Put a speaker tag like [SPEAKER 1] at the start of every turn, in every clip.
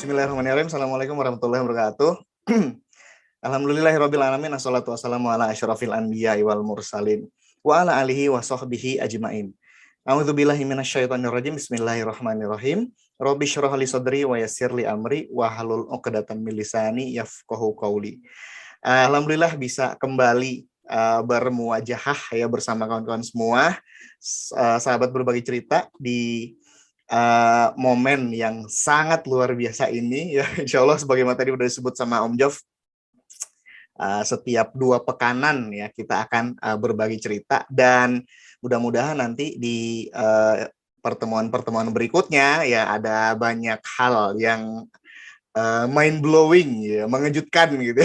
[SPEAKER 1] Bismillahirrahmanirrahim. Assalamualaikum warahmatullahi wabarakatuh. Alhamdulillahirrabbilalamin. Assalatu wassalamu ala asyrafil anbiya wal mursalin wa ala alihi wa sahbihi ajma'in. A'udzubillahi minasyaitonirrajim. Bismillahirrahmanirrahim. Rabbi syrah li sadri wa yassir li amri wa halul 'uqdatam min lisani yafqahu qawli. Alhamdulillah bisa kembali bermuwajahah ya bersama kawan-kawan semua, sahabat berbagi cerita di momen yang sangat luar biasa ini ya. Insya Allah sebagaimana tadi sudah disebut sama Om Jov, setiap 2 pekanan ya kita akan berbagi cerita, dan mudah-mudahan nanti di pertemuan-pertemuan berikutnya ya ada banyak hal yang mind blowing ya, mengejutkan gitu.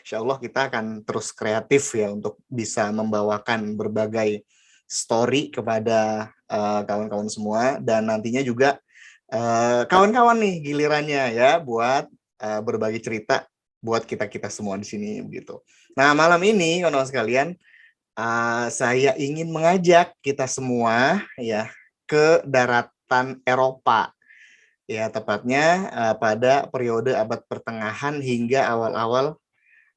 [SPEAKER 1] Insya Allah kita akan terus kreatif ya untuk bisa membawakan berbagai story kepada kawan-kawan semua, dan nantinya juga kawan-kawan nih gilirannya ya buat berbagi cerita buat kita-kita semua di sini begitu. Nah, malam ini kawan-kawan sekalian, saya ingin mengajak kita semua ya ke daratan Eropa. Ya, tepatnya pada periode abad pertengahan hingga awal-awal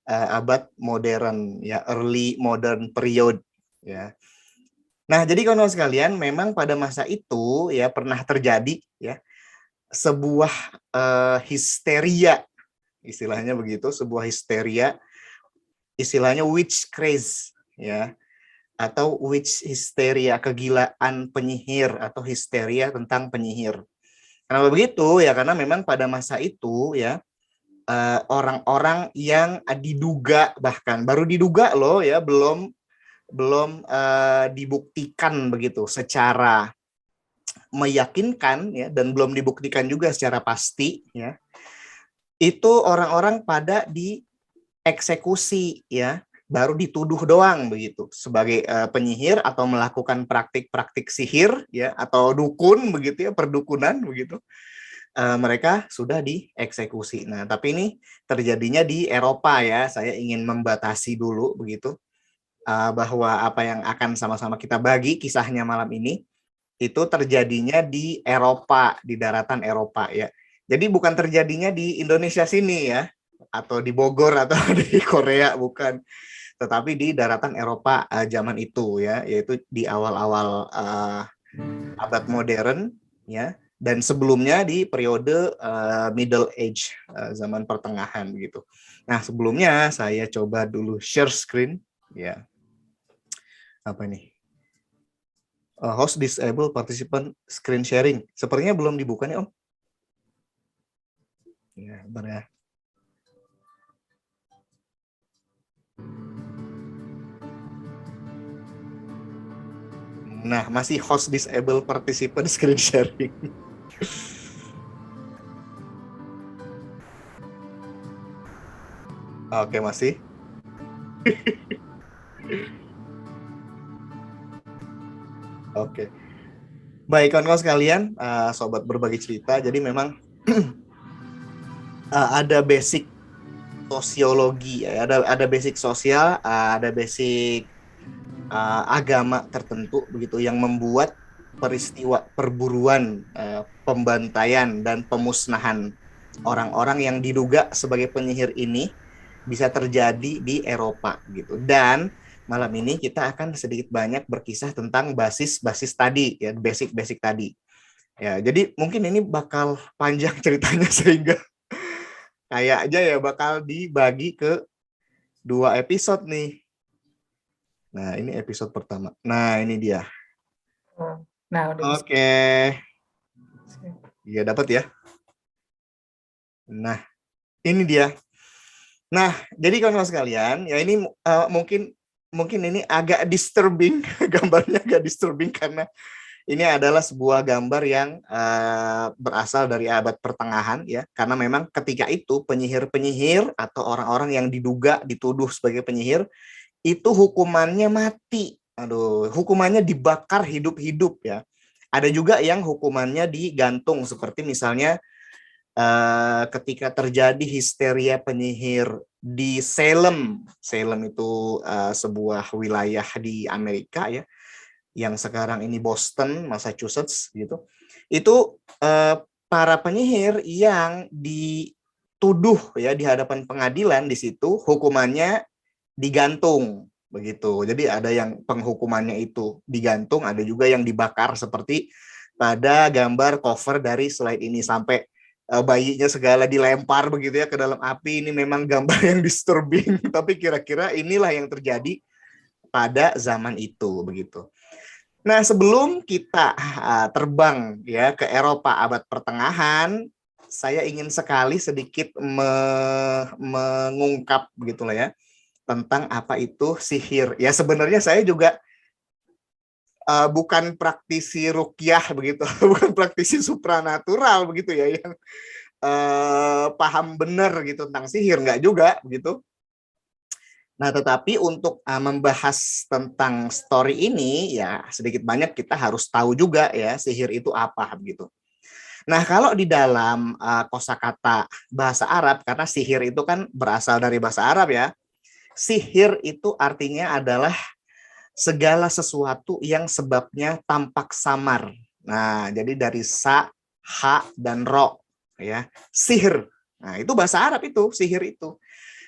[SPEAKER 1] abad modern ya, early modern period ya. Nah, jadi kawan-kawan sekalian, memang pada masa itu ya pernah terjadi ya sebuah histeria, istilahnya begitu, sebuah histeria, istilahnya witch craze ya, atau witch hysteria, kegilaan penyihir atau histeria tentang penyihir. Kenapa begitu? Ya karena memang pada masa itu ya orang-orang yang diduga, bahkan baru diduga loh ya, belum dibuktikan begitu secara meyakinkan ya, dan belum dibuktikan juga secara pasti ya, itu orang-orang pada dieksekusi ya, baru dituduh doang begitu sebagai penyihir atau melakukan praktik-praktik sihir ya, atau dukun begitu ya, perdukunan begitu. Mereka sudah dieksekusi. Nah, tapi ini terjadinya di Eropa ya. Saya ingin membatasi dulu begitu, bahwa apa yang akan sama-sama kita bagi kisahnya malam ini itu terjadinya di Eropa, di daratan Eropa ya. Jadi bukan terjadinya di Indonesia sini ya, atau di Bogor atau di Korea, bukan. Tetapi di daratan Eropa zaman itu ya, yaitu di awal-awal abad modern ya, dan sebelumnya di periode Middle Age, zaman pertengahan begitu. Nah, sebelumnya saya coba dulu share screen ya. Apa nih? Host disable participant screen sharing. Sepertinya belum dibuka nih, Om. Ya, bentar ya. Nah, masih host disable participant screen sharing. Oke, masih. Oke. Baik, kawan-kawan sekalian, sobat berbagi cerita, jadi memang ada basic sosiologi, ada basic sosial, ada basic agama tertentu begitu yang membuat peristiwa perburuan, pembantaian dan pemusnahan orang-orang yang diduga sebagai penyihir ini bisa terjadi di Eropa gitu. Dan malam ini kita akan sedikit banyak berkisah tentang basis-basis tadi ya, basic-basic tadi. Ya, jadi mungkin ini bakal panjang ceritanya sehingga kayaknya ya bakal dibagi ke 2 episode nih. Nah, ini episode pertama. Nah, ini dia.
[SPEAKER 2] Nah, udah bisa.
[SPEAKER 1] Oke. Iya, dapat ya. Nah, ini dia. Nah, jadi kawan-kawan sekalian, ya ini mungkin ini agak disturbing, gambarnya agak disturbing karena ini adalah sebuah gambar yang berasal dari abad pertengahan ya, karena memang ketika itu penyihir-penyihir atau orang-orang yang diduga dituduh sebagai penyihir itu hukumannya mati. Aduh, hukumannya dibakar hidup-hidup ya. Ada juga yang hukumannya digantung, seperti misalnya ketika terjadi histeria penyihir di Salem. Salem itu sebuah wilayah di Amerika ya, yang sekarang ini Boston, Massachusetts gitu. Itu para penyihir yang dituduh ya di hadapan pengadilan, di situ hukumannya digantung begitu. Jadi ada yang penghukumannya itu digantung, ada juga yang dibakar seperti pada gambar cover dari slide ini, sampai bayinya segala dilempar begitu ya ke dalam api. Ini memang gambar yang disturbing, tapi kira-kira inilah yang terjadi pada zaman itu begitu. Nah, sebelum kita terbang ya ke Eropa abad pertengahan, saya ingin sekali sedikit mengungkap begitulah ya tentang apa itu sihir. Ya sebenarnya saya juga bukan praktisi ruqyah begitu, bukan praktisi supranatural begitu ya yang paham benar gitu tentang sihir, enggak juga begitu. Nah, tetapi untuk membahas tentang story ini, ya sedikit banyak kita harus tahu juga ya sihir itu apa begitu. Nah, kalau di dalam kosakata bahasa Arab, karena sihir itu kan berasal dari bahasa Arab ya, sihir itu artinya adalah segala sesuatu yang sebabnya tampak samar. Nah, jadi dari sa, ha, dan ro, ya sihir. Nah, itu bahasa Arab itu, sihir itu.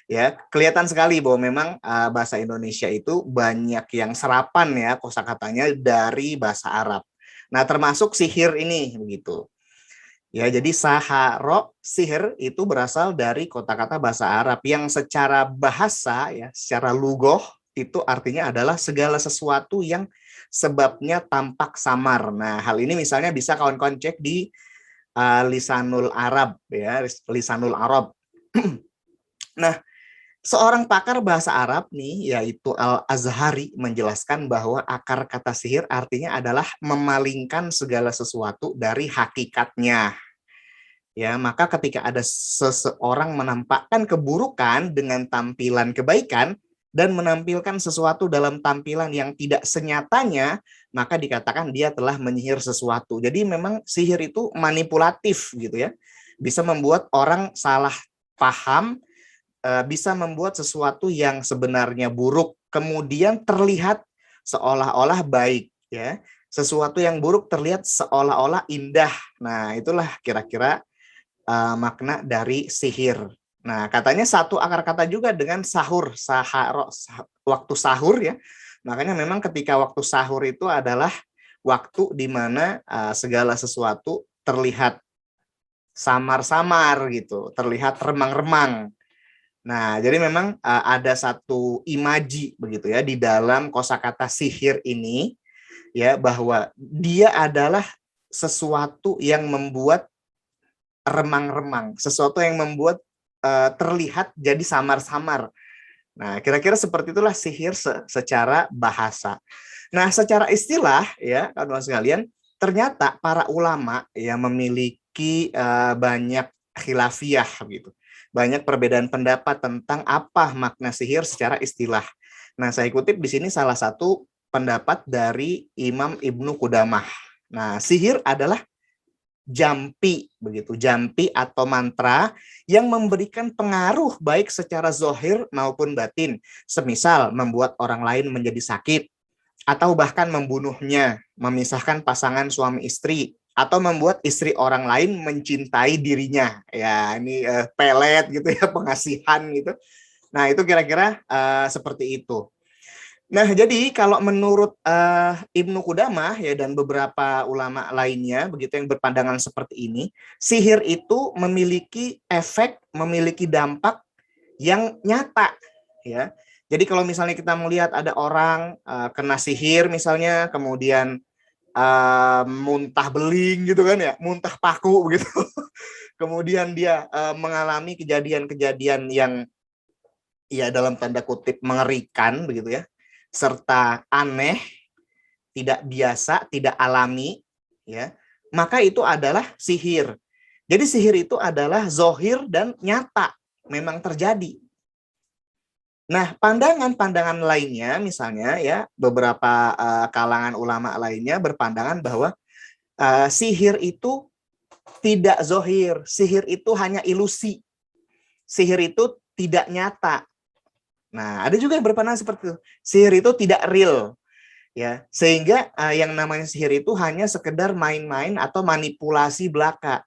[SPEAKER 1] Ya, kelihatan sekali bahwa memang bahasa Indonesia itu banyak yang serapan ya kosakatanya dari bahasa Arab. Nah, termasuk sihir ini begitu. Ya, jadi saharo sihir itu berasal dari kata-kata bahasa Arab yang secara bahasa ya, secara lugoh itu artinya adalah segala sesuatu yang sebabnya tampak samar. Nah, hal ini misalnya bisa kawan-kawan cek di Lisanul Arab ya, Lisanul Arab. Nah, seorang pakar bahasa Arab nih, yaitu Al-Azhari, menjelaskan bahwa akar kata sihir artinya adalah memalingkan segala sesuatu dari hakikatnya. Ya, maka ketika ada seseorang menampakkan keburukan dengan tampilan kebaikan dan menampilkan sesuatu dalam tampilan yang tidak senyatanya, maka dikatakan dia telah menyihir sesuatu. Jadi memang sihir itu manipulatif gitu ya. Bisa membuat orang salah paham, bisa membuat sesuatu yang sebenarnya buruk kemudian terlihat seolah-olah baik ya. Sesuatu yang buruk terlihat seolah-olah indah. Nah, itulah kira-kira makna dari sihir. Nah, katanya satu akar kata juga dengan sahur, saharo, waktu sahur ya. Makanya memang ketika waktu sahur itu adalah waktu di mana segala sesuatu terlihat samar-samar gitu, terlihat remang-remang. Nah, jadi memang ada satu imaji begitu ya di dalam kosakata sihir ini ya, bahwa dia adalah sesuatu yang membuat remang-remang, sesuatu yang membuat terlihat jadi samar-samar. Nah, kira-kira seperti itulah sihir secara bahasa. Nah, secara istilah ya, kawan-kawan sekalian, ternyata para ulama ya memiliki banyak khilafiyah gitu. Banyak perbedaan pendapat tentang apa makna sihir secara istilah. Nah, saya kutip di sini salah satu pendapat dari Imam Ibnu Qudamah. Nah, sihir adalah jampi begitu, jampi atau mantra yang memberikan pengaruh baik secara zahir maupun batin, semisal membuat orang lain menjadi sakit atau bahkan membunuhnya, memisahkan pasangan suami istri atau membuat istri orang lain mencintai dirinya. Ya, ini pelet gitu ya, pengasihan gitu. Nah, itu kira-kira seperti itu. Nah, jadi kalau menurut Ibnu Qudamah ya dan beberapa ulama lainnya begitu yang berpandangan seperti ini, sihir itu memiliki efek, memiliki dampak yang nyata ya. Jadi kalau misalnya kita melihat ada orang kena sihir misalnya, kemudian muntah beling gitu kan ya, muntah paku begitu. Kemudian dia mengalami kejadian-kejadian yang ya dalam tanda kutip mengerikan begitu ya, serta aneh, tidak biasa, tidak alami, ya, maka itu adalah sihir. Jadi sihir itu adalah zohir dan nyata, memang terjadi. Nah, pandangan-pandangan lainnya, misalnya ya beberapa kalangan ulama lainnya berpandangan bahwa sihir itu tidak zohir, sihir itu hanya ilusi, sihir itu tidak nyata. Nah, ada juga yang berpandangan seperti itu. Sihir itu tidak real, ya. Sehingga yang namanya sihir itu hanya sekedar main-main atau manipulasi belaka.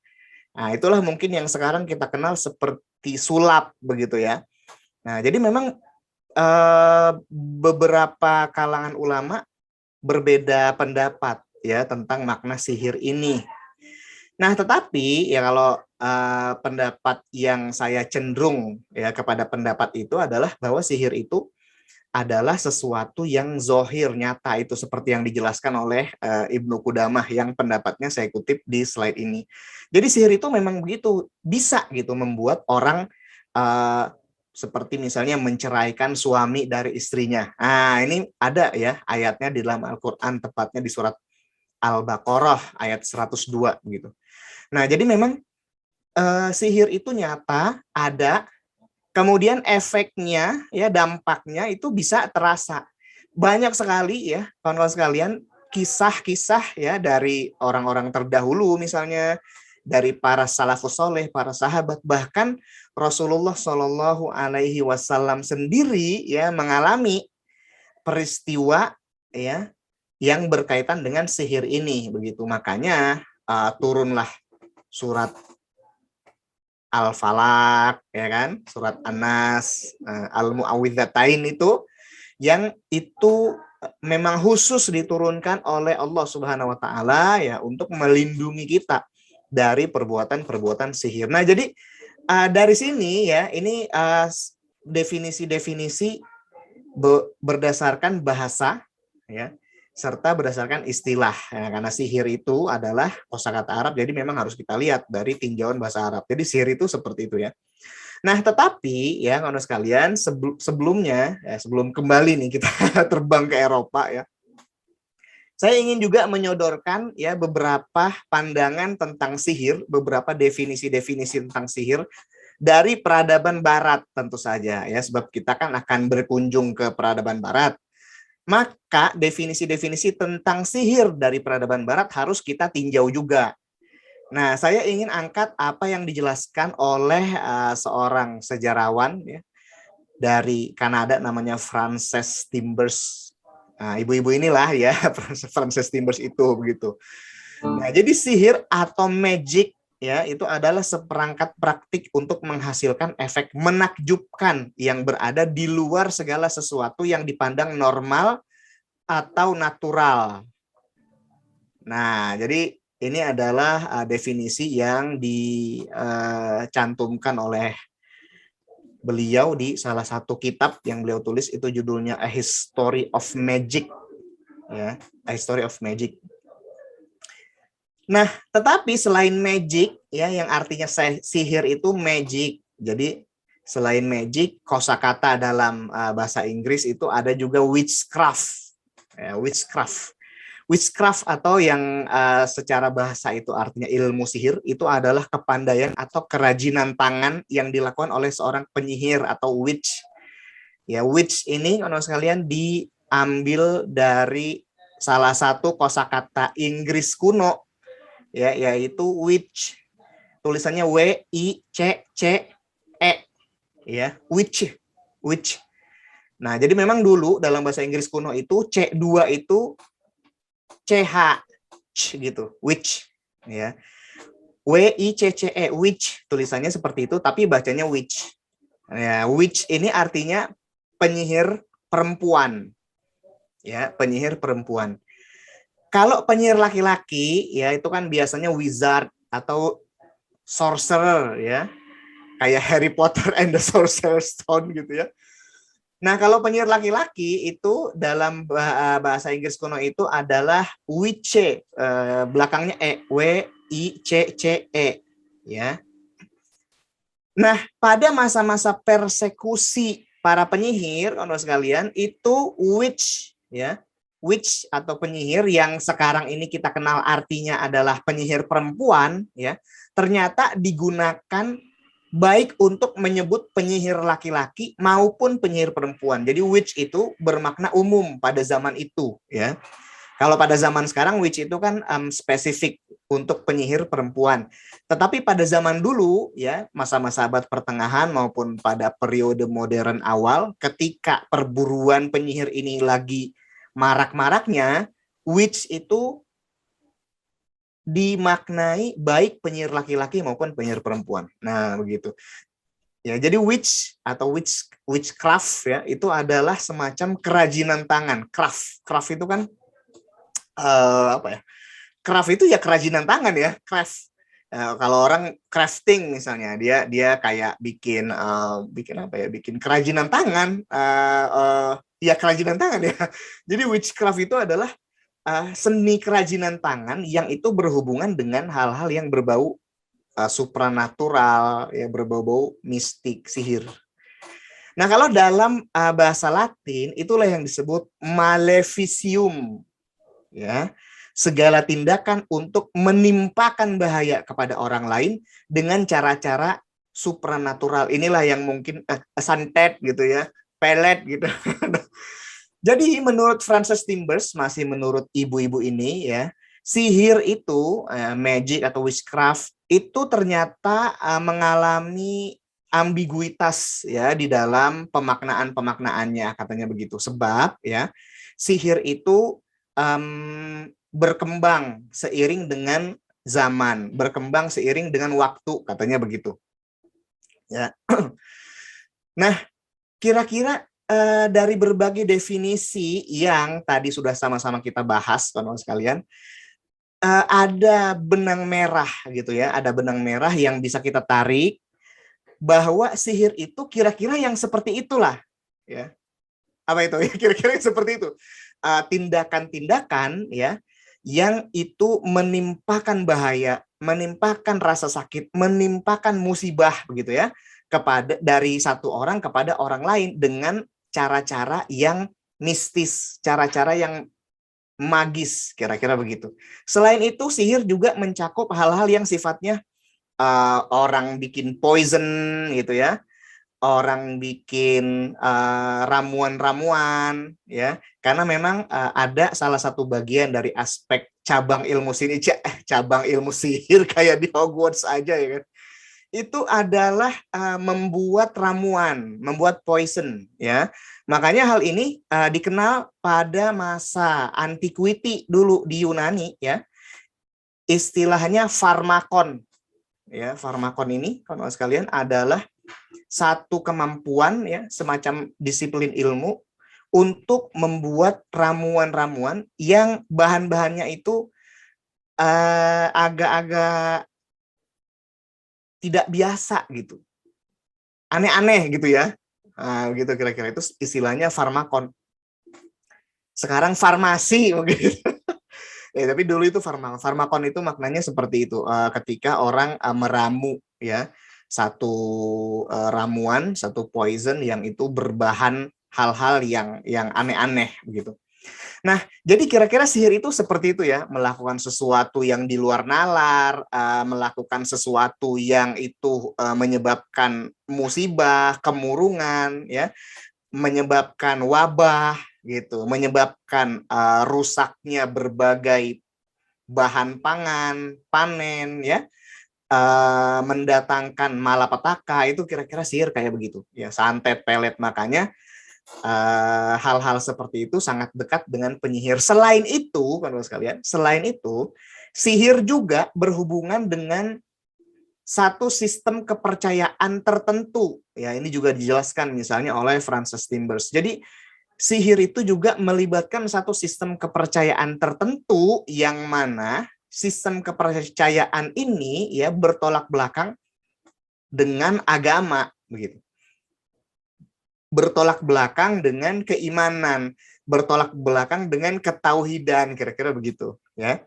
[SPEAKER 1] Nah, itulah mungkin yang sekarang kita kenal seperti sulap begitu ya. Nah, jadi memang beberapa kalangan ulama berbeda pendapat ya tentang makna sihir ini. Nah, tetapi ya kalau pendapat yang saya cenderung ya kepada pendapat itu adalah bahwa sihir itu adalah sesuatu yang zohir, nyata, itu seperti yang dijelaskan oleh Ibnu Qudamah yang pendapatnya saya kutip di slide ini. Jadi sihir itu memang begitu, bisa gitu membuat orang uh, seperti misalnya menceraikan suami dari istrinya. Nah, ini ada ya ayatnya di dalam Al-Quran, tepatnya di surat Al-Baqarah ayat 102 gitu. Nah, jadi memang sihir itu nyata, ada. Kemudian efeknya, ya dampaknya itu bisa terasa. Banyak sekali ya, kawan-kawan sekalian, kisah-kisah ya dari orang-orang terdahulu misalnya, dari para salafus soleh, para sahabat, bahkan Rasulullah Shallallahu Alaihi Wasallam sendiri ya mengalami peristiwa ya yang berkaitan dengan sihir ini begitu. Makanya turunlah surat Al-Falaq, ya kan, surat An-Nas, Al-Mu'awwidzatain yang itu memang khusus diturunkan oleh Allah Subhanahu wa taala ya untuk melindungi kita dari perbuatan-perbuatan sihir. Nah, jadi dari sini ya, ini definisi-definisi berdasarkan bahasa ya, serta berdasarkan istilah ya, karena sihir itu adalah kosakata Arab, jadi memang harus kita lihat dari tinjauan bahasa Arab. Jadi sihir itu seperti itu ya. Nah, tetapi ya kawan sekalian, sebelumnya ya, sebelum kembali nih kita terbang ke Eropa ya, saya ingin juga menyodorkan ya beberapa pandangan tentang sihir, beberapa definisi-definisi tentang sihir dari peradaban Barat tentu saja ya, sebab kita kan akan berkunjung ke peradaban Barat. Maka definisi-definisi tentang sihir dari peradaban Barat harus kita tinjau juga. Nah, saya ingin angkat apa yang dijelaskan oleh seorang sejarawan ya, dari Kanada namanya Frances Timbers. Nah, ibu-ibu inilah ya Frances Timbers itu begitu. Nah, jadi sihir atau magic ya itu adalah seperangkat praktik untuk menghasilkan efek menakjubkan yang berada di luar segala sesuatu yang dipandang normal atau natural. Nah, jadi ini adalah definisi yang dicantumkan oleh beliau di salah satu kitab yang beliau tulis, itu judulnya A History of Magic ya, A History of Magic. Nah, tetapi selain magic ya yang artinya sihir itu magic. Jadi selain magic, kosakata dalam bahasa Inggris itu ada juga witchcraft. Ya, witchcraft. Witchcraft atau yang secara bahasa itu artinya ilmu sihir, itu adalah kepandaian atau kerajinan tangan yang dilakukan oleh seorang penyihir atau witch. Ya, witch ini kalau sekalian diambil dari salah satu kosakata Inggris kuno ya, yaitu witch. Tulisannya W-I-C-C-E ya, witch. Witch. Nah, jadi memang dulu dalam bahasa Inggris kuno itu C2 itu CH gitu, witch ya. W-I-C-C-E, witch, tulisannya seperti itu tapi bacanya witch. Ya, witch ini artinya penyihir perempuan. Ya, penyihir perempuan. Kalau penyihir laki-laki ya itu kan biasanya wizard atau sorcerer ya. Kayak Harry Potter and the Sorcerer's Stone gitu ya. Nah, kalau penyihir laki-laki itu dalam bahasa Inggris kuno itu adalah witche, belakangnya E, W-I-C-C-E ya. Nah, pada masa-masa persekusi para penyihir, kawan sekalian, itu witch ya. Witch atau penyihir yang sekarang ini kita kenal artinya adalah penyihir perempuan ya, ternyata digunakan baik untuk menyebut penyihir laki-laki maupun penyihir perempuan. Jadi witch itu bermakna umum pada zaman itu ya. Kalau pada zaman sekarang witch itu kan spesifik untuk penyihir perempuan. Tetapi pada zaman dulu ya, masa-masa abad pertengahan maupun pada periode modern awal, ketika perburuan penyihir ini lagi marak-maraknya, witch itu dimaknai baik penyihir laki-laki maupun penyihir perempuan. Nah, begitu. Ya, jadi witch atau witchcraft ya itu adalah semacam kerajinan tangan. Craft itu kan apa ya? Craft itu ya kerajinan tangan ya, craft. Kalau orang crafting misalnya, dia kayak bikin apa ya? Bikin kerajinan tangan. Ya kerajinan tangan ya. Jadi witchcraft itu adalah seni kerajinan tangan yang itu berhubungan dengan hal-hal yang berbau supranatural, ya berbau-bau mistik, sihir. Nah, kalau dalam bahasa Latin itulah yang disebut maleficium, ya, segala tindakan untuk menimpakan bahaya kepada orang lain dengan cara-cara supranatural. Inilah yang mungkin santet gitu ya, pelet gitu. Jadi menurut Frances Timbers, masih menurut ibu-ibu ini ya, sihir itu magic atau witchcraft itu ternyata mengalami ambiguitas ya di dalam pemaknaannya, katanya begitu. Sebab ya sihir itu berkembang seiring dengan zaman, berkembang seiring dengan waktu, katanya begitu. Ya. Nah, kira-kira dari berbagai definisi yang tadi sudah sama-sama kita bahas, teman-teman sekalian, ada benang merah gitu ya, ada benang merah yang bisa kita tarik bahwa sihir itu kira-kira yang seperti itulah, ya. Apa itu? Kira-kira yang seperti itu. Tindakan-tindakan ya yang itu menimpakan bahaya, menimpakan rasa sakit, menimpakan musibah begitu ya dari satu orang kepada orang lain dengan cara-cara yang mistis, cara-cara yang magis, kira-kira begitu. Selain itu, sihir juga mencakup hal-hal yang sifatnya orang bikin poison gitu ya, orang bikin ramuan-ramuan ya, karena memang ada salah satu bagian dari aspek cabang ilmu sihir kayak di Hogwarts aja ya kan. Itu adalah membuat ramuan, membuat poison ya. Makanya hal ini dikenal pada masa antiquity dulu di Yunani ya. Istilahnya farmakon. Ya, farmakon ini kalau sekalian adalah satu kemampuan ya, semacam disiplin ilmu untuk membuat ramuan-ramuan yang bahan-bahannya itu agak-agak tidak biasa gitu, aneh-aneh gitu ya, gitu kira-kira itu istilahnya farmakon. Sekarang farmasi mungkin. Tapi dulu itu farmakon itu maknanya seperti itu, ketika orang meramu ya satu ramuan, satu poison yang itu berbahan hal-hal yang aneh-aneh begitu. Nah, jadi kira-kira sihir itu seperti itu ya, melakukan sesuatu yang di luar nalar, melakukan sesuatu yang itu menyebabkan musibah, kemurungan, ya, menyebabkan wabah, gitu, menyebabkan rusaknya berbagai bahan pangan, panen, ya, mendatangkan malapetaka, itu kira-kira sihir kayak begitu, ya, santet, pelet, makanya hal-hal seperti itu sangat dekat dengan penyihir. Selain itu, teman-teman sekalian, selain itu, sihir juga berhubungan dengan satu sistem kepercayaan tertentu. Ya, ini juga dijelaskan misalnya oleh Frances Timbers. Jadi, sihir itu juga melibatkan satu sistem kepercayaan tertentu yang mana sistem kepercayaan ini ya bertolak belakang dengan agama, begitu. Bertolak belakang dengan keimanan, bertolak belakang dengan ketauhidan, kira-kira begitu ya.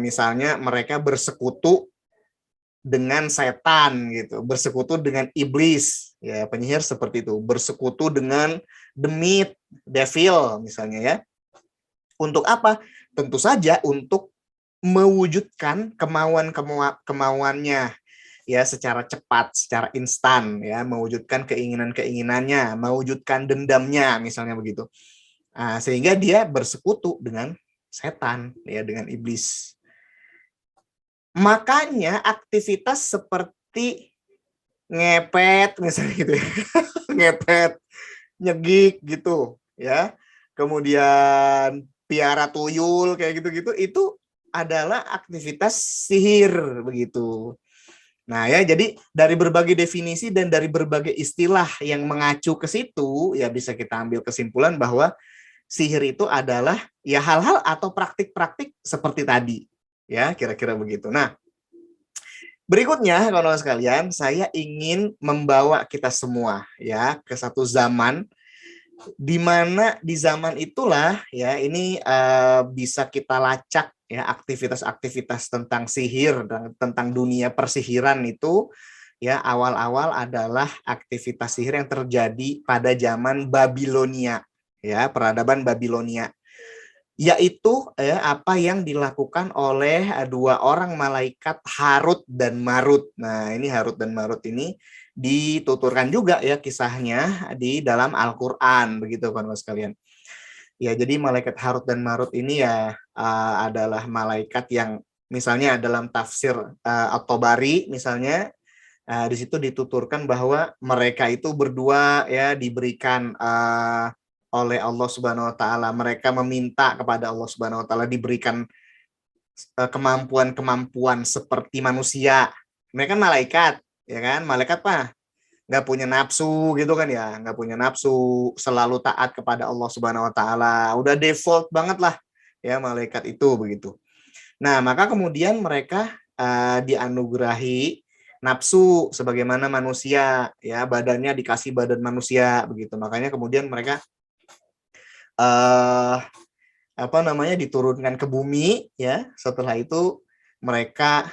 [SPEAKER 1] Misalnya mereka bersekutu dengan setan gitu, bersekutu dengan iblis ya, penyihir seperti itu, bersekutu dengan demit, devil misalnya ya. Untuk apa? Tentu saja untuk mewujudkan kemauannya ya secara cepat, secara instan ya, mewujudkan keinginannya, mewujudkan dendamnya misalnya begitu. Sehingga dia bersekutu dengan setan ya, dengan iblis. Makanya aktivitas seperti ngepet misalnya gitu ya. Ngepet, nyegik gitu ya. Kemudian piara tuyul kayak gitu-gitu itu adalah aktivitas sihir begitu. Nah ya, jadi dari berbagai definisi dan dari berbagai istilah yang mengacu ke situ, ya bisa kita ambil kesimpulan bahwa sihir itu adalah ya hal-hal atau praktik-praktik seperti tadi. Ya, kira-kira begitu. Nah, berikutnya kawan-kawan sekalian, saya ingin membawa kita semua ya ke satu zaman di mana di zaman itulah ya ini bisa kita lacak ya aktivitas-aktivitas tentang sihir dan tentang dunia persihiran itu ya awal-awal adalah aktivitas sihir yang terjadi pada zaman Babilonia ya peradaban Babilonia, yaitu apa yang dilakukan oleh dua orang malaikat Harut dan Marut. Nah, ini Harut dan Marut ini dituturkan juga ya kisahnya di dalam Al-Qur'an begitu kawan-kawan sekalian. Ya, jadi malaikat Harut dan Marut ini ya adalah malaikat yang misalnya dalam tafsir At-Tabari misalnya di situ dituturkan bahwa mereka itu berdua ya diberikan oleh Allah Subhanahu wa taala. Mereka meminta kepada Allah Subhanahu wa taala diberikan kemampuan-kemampuan seperti manusia. Mereka kan malaikat, ya kan? Malaikat apa? Nggak punya nafsu gitu kan ya, nggak punya nafsu, selalu taat kepada Allah Subhanahu wa taala. Udah default banget lah ya malaikat itu begitu. Nah, maka kemudian mereka dianugerahi nafsu sebagaimana manusia ya, badannya dikasih badan manusia begitu. Makanya kemudian mereka diturunkan ke bumi ya. Setelah itu mereka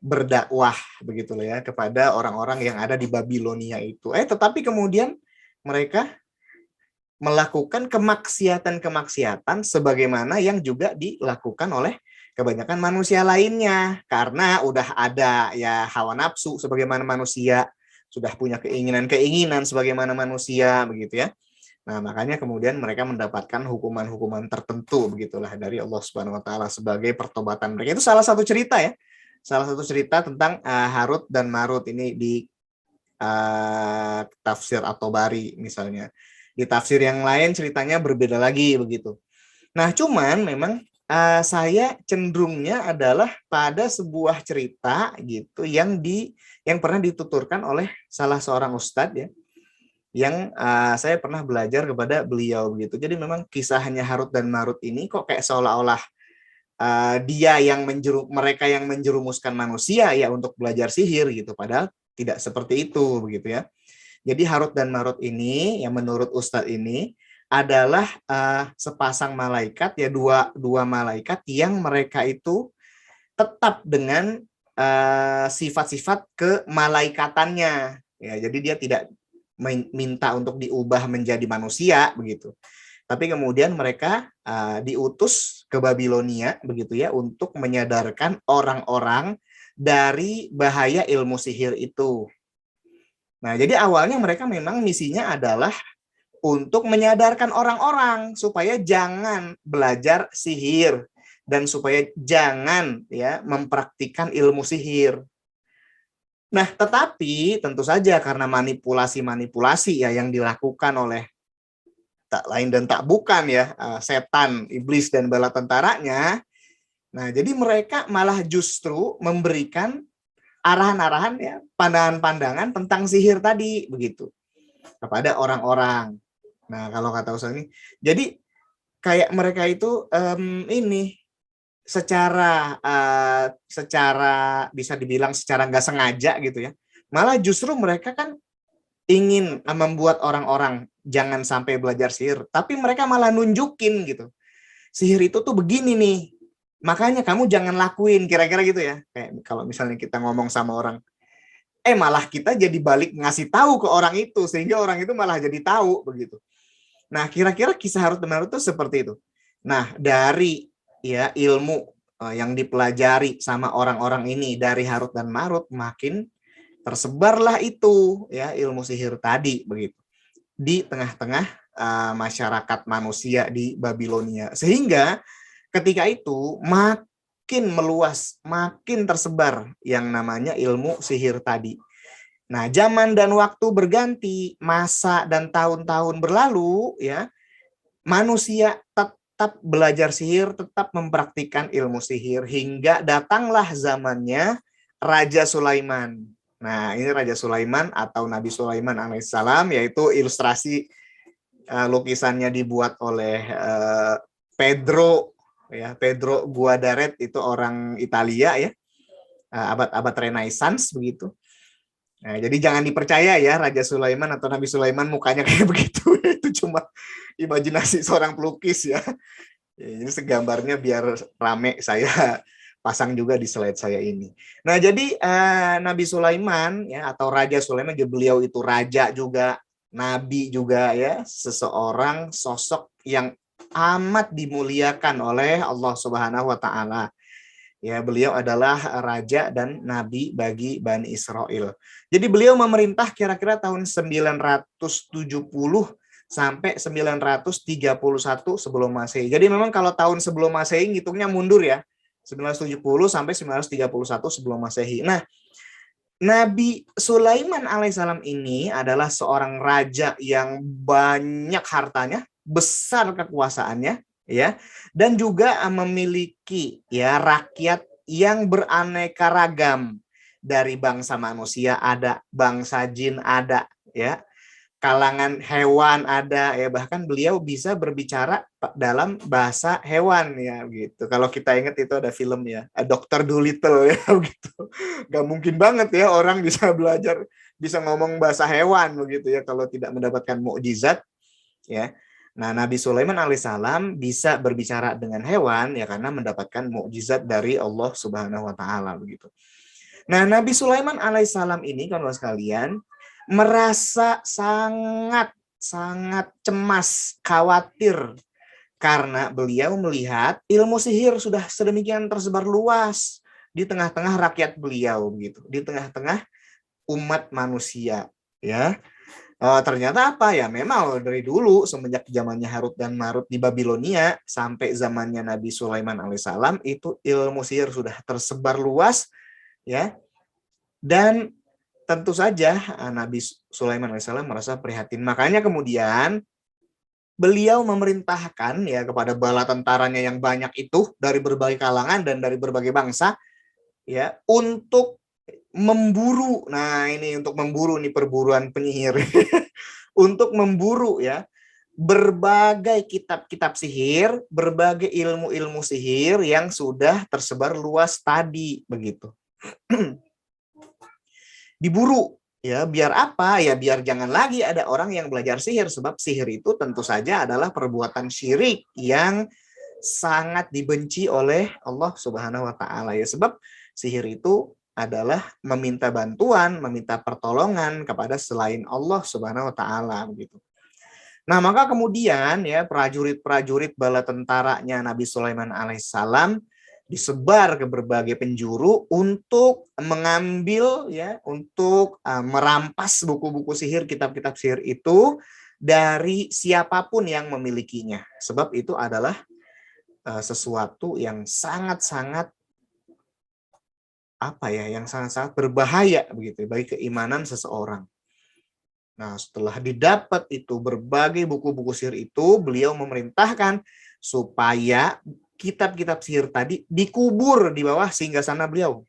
[SPEAKER 1] berdakwah begitu loh ya kepada orang-orang yang ada di Babilonia itu. Tetapi kemudian mereka melakukan kemaksiatan-kemaksiatan sebagaimana yang juga dilakukan oleh kebanyakan manusia lainnya, karena udah ada ya hawa nafsu sebagaimana manusia, sudah punya keinginan-keinginan sebagaimana manusia begitu ya. Nah, makanya kemudian mereka mendapatkan hukuman-hukuman tertentu begitulah dari Allah Subhanahu wa taala sebagai pertobatan mereka. Itu salah satu cerita ya. Salah satu cerita tentang Harut dan Marut ini di tafsir At-Tabari misalnya. Di tafsir yang lain ceritanya berbeda lagi begitu. Nah, cuman memang saya cenderungnya adalah pada sebuah cerita gitu yang pernah dituturkan oleh salah seorang ustadz ya, yang saya pernah belajar kepada beliau begitu. Jadi memang kisahnya Harut dan Marut ini kok kayak seolah-olah mereka yang menjerumuskan manusia ya untuk belajar sihir gitu, padahal tidak seperti itu begitu ya. Jadi Harut dan Marut ini yang menurut Ustadz ini adalah sepasang malaikat ya, dua malaikat yang mereka itu tetap dengan sifat-sifat kemalaikatannya ya. Jadi dia tidak minta untuk diubah menjadi manusia begitu. Tapi kemudian mereka diutus ke Babilonia begitu ya untuk menyadarkan orang-orang dari bahaya ilmu sihir itu. Nah, jadi awalnya mereka memang misinya adalah untuk menyadarkan orang-orang supaya jangan belajar sihir dan supaya jangan ya mempraktikkan ilmu sihir. Nah, tetapi tentu saja karena manipulasi-manipulasi ya yang dilakukan oleh tak lain dan tak bukan ya setan, iblis dan bala tentaranya. Nah, jadi mereka malah justru memberikan arahan-arahan ya, pandangan-pandangan tentang sihir tadi begitu kepada orang-orang. Nah, kalau kata Ustaz ini, jadi kayak mereka itu ini secara bisa dibilang secara nggak sengaja gitu ya. Malah justru mereka kan ingin membuat orang-orang jangan sampai belajar sihir, tapi mereka malah nunjukin gitu. Sihir itu tuh begini nih, makanya kamu jangan lakuin, kira-kira gitu ya. Kayak kalau misalnya kita ngomong sama orang, malah kita jadi balik ngasih tahu ke orang itu, sehingga orang itu malah jadi tahu begitu. Nah, kira-kira kisah Harut dan Marut itu seperti itu. Nah, dari ya ilmu yang dipelajari sama orang-orang ini dari Harut dan Marut, makin tersebarlah itu ya ilmu sihir tadi begitu di tengah-tengah masyarakat manusia di Babilonia, sehingga ketika itu makin meluas, makin tersebar yang namanya ilmu sihir tadi. Nah, zaman dan waktu berganti, masa dan tahun-tahun berlalu ya, manusia tetap tetap belajar sihir, tetap mempraktikkan ilmu sihir hingga datanglah zamannya Raja Sulaiman. Nah, ini Raja Sulaiman atau Nabi Sulaiman alaihissalam, yaitu ilustrasi lukisannya dibuat oleh Pedro, ya, Pedro Guadaret, itu orang Italia ya, abad-abad Renaissance begitu. Nah, jadi jangan dipercaya ya Raja Sulaiman atau Nabi Sulaiman mukanya kayak begitu, itu cuma imajinasi seorang pelukis ya. Ini segambarnya biar rame saya pasang juga di slide saya ini. Nah, jadi Nabi Sulaiman ya atau Raja Sulaiman, beliau itu raja juga, nabi juga ya, seseorang sosok yang amat dimuliakan oleh Allah Subhanahu wa taala. Ya, beliau adalah raja dan nabi bagi Bani Israel. Jadi beliau memerintah kira-kira tahun 970 sampai 931 sebelum Masehi. Jadi memang kalau tahun sebelum Masehi ngitungnya mundur ya. 970 sampai 931 sebelum Masehi. Nah, Nabi Sulaiman alaihissalam ini adalah seorang raja yang banyak hartanya, besar kekuasaannya, ya, dan juga memiliki ya rakyat yang beraneka ragam. Dari bangsa manusia ada, bangsa jin ada, ya, kalangan hewan ada, ya, bahkan beliau bisa berbicara dalam bahasa hewan ya gitu. Kalau kita ingat itu ada film ya, Dr. Dolittle ya gitu. Gak mungkin banget ya orang bisa belajar, bisa ngomong bahasa hewan begitu ya kalau tidak mendapatkan mukjizat ya. Nah, Nabi Sulaiman alaihissalam bisa berbicara dengan hewan ya karena mendapatkan mukjizat dari Allah Subhanahu wa taala begitu. Nah, Nabi Sulaiman alaihissalam ini kawan-kawan sekalian merasa sangat cemas, khawatir karena beliau melihat ilmu sihir sudah sedemikian tersebar luas di tengah-tengah rakyat beliau gitu, di tengah-tengah umat manusia ya. Ternyata apa ya, memang dari dulu semenjak zamannya Harut dan Marut di Babilonia sampai zamannya Nabi Sulaiman alaihissalam itu ilmu sihir sudah tersebar luas ya. Dan tentu saja Nabi Sulaiman alaihissalam merasa prihatin. Makanya kemudian beliau memerintahkan ya kepada bala tentaranya yang banyak itu dari berbagai kalangan dan dari berbagai bangsa ya untuk memburu. Nah, ini untuk memburu nih perburuan penyihir. Untuk memburu ya berbagai kitab-kitab sihir, berbagai ilmu-ilmu sihir yang sudah tersebar luas tadi begitu. Diburu ya, biar apa ya, biar jangan lagi ada orang yang belajar sihir, sebab sihir itu tentu saja adalah perbuatan syirik yang sangat dibenci oleh Allah Subhanahu wa taala ya, sebab sihir itu adalah meminta bantuan, meminta pertolongan kepada selain Allah Subhanahu wa taala begitu. Nah, maka kemudian ya prajurit-prajurit bala tentaranya Nabi Sulaiman alaihissalam disebar ke berbagai penjuru untuk mengambil ya, untuk merampas buku-buku sihir, kitab-kitab sihir itu dari siapapun yang memilikinya. Sebab itu adalah sesuatu yang sangat-sangat yang sangat-sangat berbahaya begitu bagi keimanan seseorang. Nah, setelah didapat itu berbagai buku-buku sihir itu, beliau memerintahkan supaya kitab-kitab sihir tadi dikubur di bawah singgasana beliau.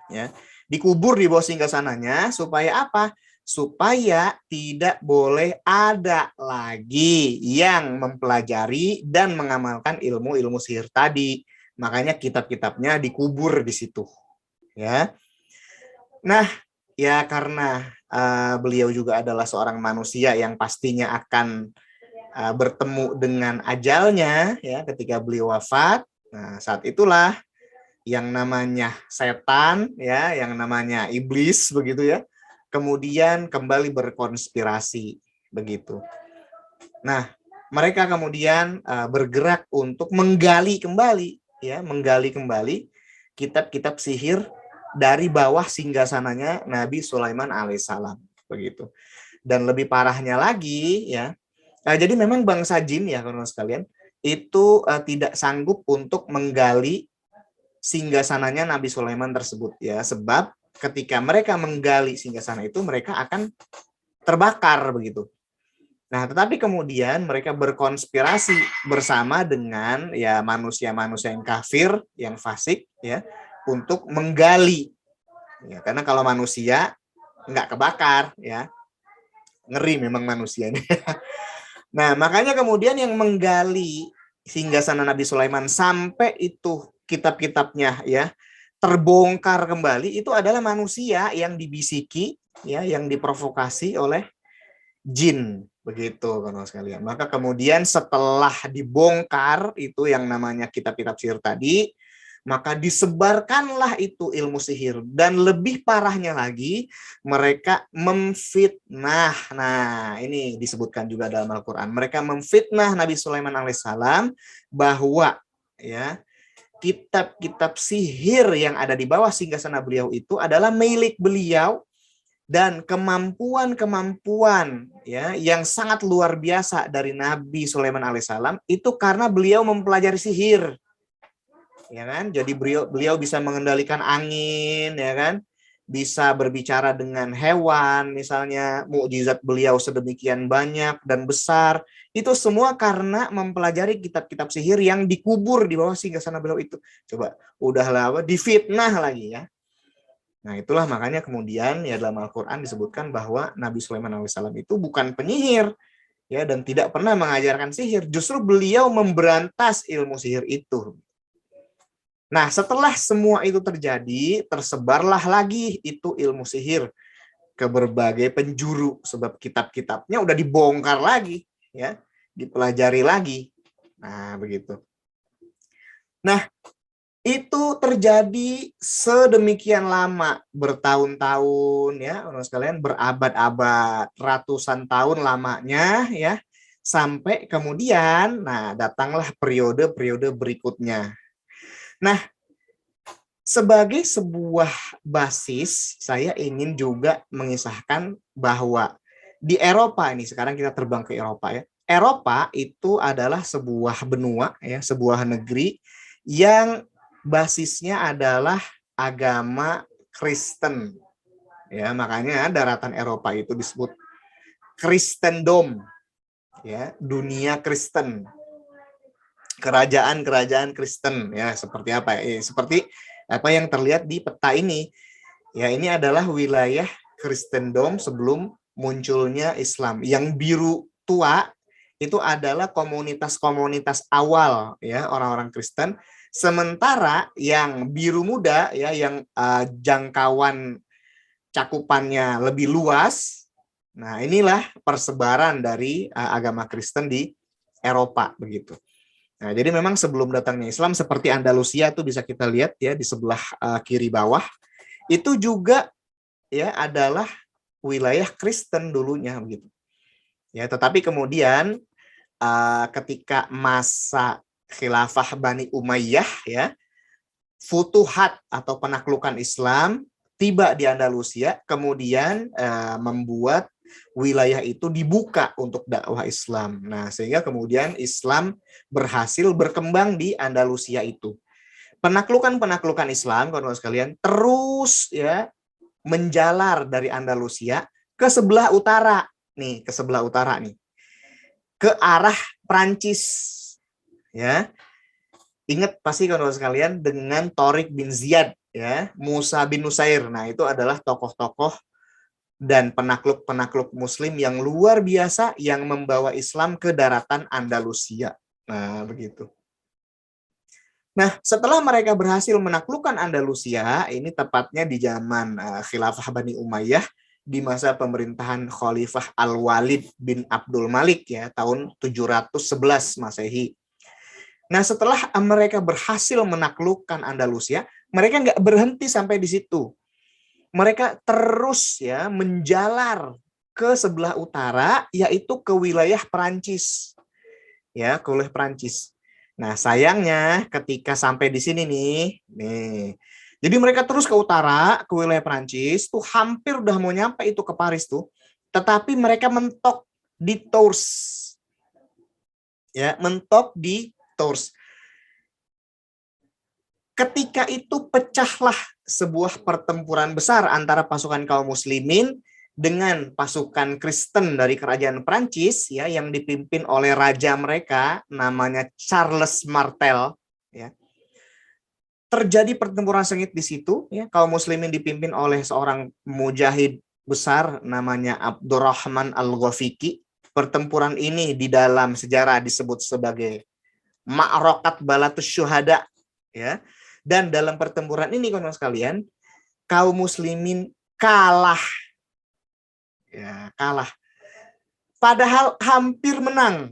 [SPEAKER 1] Ya, dikubur di bawah singgasananya supaya apa? Supaya tidak boleh ada lagi yang mempelajari dan mengamalkan ilmu-ilmu sihir tadi. Makanya kitab-kitabnya dikubur di situ. Ya. Nah, ya karena beliau juga adalah seorang manusia yang pastinya akan bertemu dengan ajalnya ya ketika beliau wafat. Nah, saat itulah yang namanya setan ya, yang namanya iblis begitu ya, kemudian kembali berkonspirasi begitu. Nah, mereka kemudian bergerak untuk menggali kembali kitab-kitab sihir dari bawah singgasananya Nabi Sulaiman alaihissalam begitu. Dan lebih parahnya lagi ya, jadi memang bangsa jin ya kawan-kawan sekalian itu tidak sanggup untuk menggali singgasananya Nabi Sulaiman tersebut ya, sebab ketika mereka menggali singgasana itu mereka akan terbakar begitu. Nah, tetapi kemudian mereka berkonspirasi bersama dengan ya manusia-manusia yang kafir, yang fasik, ya, untuk menggali. Ya, karena kalau manusia nggak kebakar, ya, ngeri memang manusia ini. Nah, makanya kemudian yang menggali singgasana Nabi Sulaiman sampai itu kitab-kitabnya ya terbongkar kembali itu adalah manusia yang dibisiki ya, yang diprovokasi oleh jin, begitu kan sekalian. Maka kemudian setelah dibongkar itu yang namanya kitab-kitab sihir tadi, maka disebarkanlah itu ilmu sihir, dan lebih parahnya lagi mereka memfitnah. Nah, ini disebutkan juga dalam Al-Qur'an. Mereka memfitnah Nabi Sulaiman alaihissalam bahwa ya kitab-kitab sihir yang ada di bawah singgasana beliau itu adalah milik beliau, dan kemampuan-kemampuan ya yang sangat luar biasa dari Nabi Sulaiman alaihissalam itu karena beliau mempelajari sihir, ya kan? Jadi beliau bisa mengendalikan angin, ya kan? Bisa berbicara dengan hewan, misalnya mukjizat beliau sedemikian banyak dan besar. Itu semua karena mempelajari kitab-kitab sihir yang dikubur di bawah singgasana beliau itu. Coba, udahlah difitnah lagi ya. Nah, itulah makanya kemudian ya dalam Al-Qur'an disebutkan bahwa Nabi Sulaiman alaihissalam itu bukan penyihir ya, dan tidak pernah mengajarkan sihir. Justru beliau memberantas ilmu sihir itu. Nah, setelah semua itu terjadi, tersebarlah lagi itu ilmu sihir ke berbagai penjuru, sebab kitab-kitabnya udah dibongkar lagi, ya, dipelajari lagi. Nah, begitu. Nah, itu terjadi sedemikian lama, bertahun-tahun, ya, orang sekalian, berabad-abad, ratusan tahun lamanya, ya, sampai kemudian, nah, datanglah periode-periode berikutnya. Nah, sebagai sebuah basis, saya ingin juga mengisahkan bahwa di Eropa ini, sekarang kita terbang ke Eropa ya. Eropa itu adalah sebuah benua ya, sebuah negeri yang basisnya adalah agama Kristen. Ya, makanya daratan Eropa itu disebut Kristendom. Ya, dunia Kristen. Kerajaan-kerajaan Kristen ya, seperti apa ya? Seperti apa yang terlihat di peta ini. Ya, ini adalah wilayah Kristendom sebelum munculnya Islam. Yang biru tua itu adalah komunitas-komunitas awal ya, orang-orang Kristen. Sementara yang biru muda ya, yang jangkauan cakupannya lebih luas. Nah, inilah persebaran dari agama Kristen di Eropa begitu. Nah, jadi memang sebelum datangnya Islam, seperti Andalusia itu bisa kita lihat ya di sebelah kiri bawah, itu juga ya adalah wilayah Kristen dulunya begitu. Ya, tetapi kemudian ketika masa khilafah Bani Umayyah ya, futuhat atau penaklukan Islam tiba di Andalusia, kemudian membuat wilayah itu dibuka untuk dakwah Islam. Nah, sehingga kemudian Islam berhasil berkembang di Andalusia itu. Penaklukan-penaklukan Islam, kawan-kawan sekalian, terus ya menjalar dari Andalusia ke sebelah utara. Nih, ke sebelah utara nih. Ke arah Prancis. Ya. Ingat pasti kawan-kawan sekalian dengan Tariq bin Ziyad, ya, Musa bin Nusair. Nah, itu adalah tokoh-tokoh dan penakluk-penakluk muslim yang luar biasa yang membawa Islam ke daratan Andalusia. Nah, begitu. Nah, setelah mereka berhasil menaklukkan Andalusia, ini tepatnya di zaman Khilafah Bani Umayyah, di masa pemerintahan Khalifah Al-Walid bin Abdul Malik ya, tahun 711 Masehi. Nah, setelah mereka berhasil menaklukkan Andalusia, mereka nggak berhenti sampai di situ. Mereka terus ya menjalar ke sebelah utara, yaitu ke wilayah Perancis. Ya, ke wilayah Perancis. Nah, sayangnya ketika sampai di sini nih. Jadi mereka terus ke utara, ke wilayah Perancis, tuh hampir udah mau nyampe itu ke Paris tuh. Tetapi mereka mentok di Tours. Ya, mentok di Tours. Ketika itu pecahlah sebuah pertempuran besar antara pasukan kaum muslimin dengan pasukan Kristen dari kerajaan Prancis ya yang dipimpin oleh raja mereka namanya Charles Martel ya. Terjadi pertempuran sengit di situ ya, kaum muslimin dipimpin oleh seorang mujahid besar namanya Abdurrahman Al-Ghafiqi. Pertempuran ini di dalam sejarah disebut sebagai Ma'rakat Balatus Syuhada ya. Dan dalam pertempuran ini kawan sekalian, kaum muslimin kalah. Ya, kalah. Padahal hampir menang.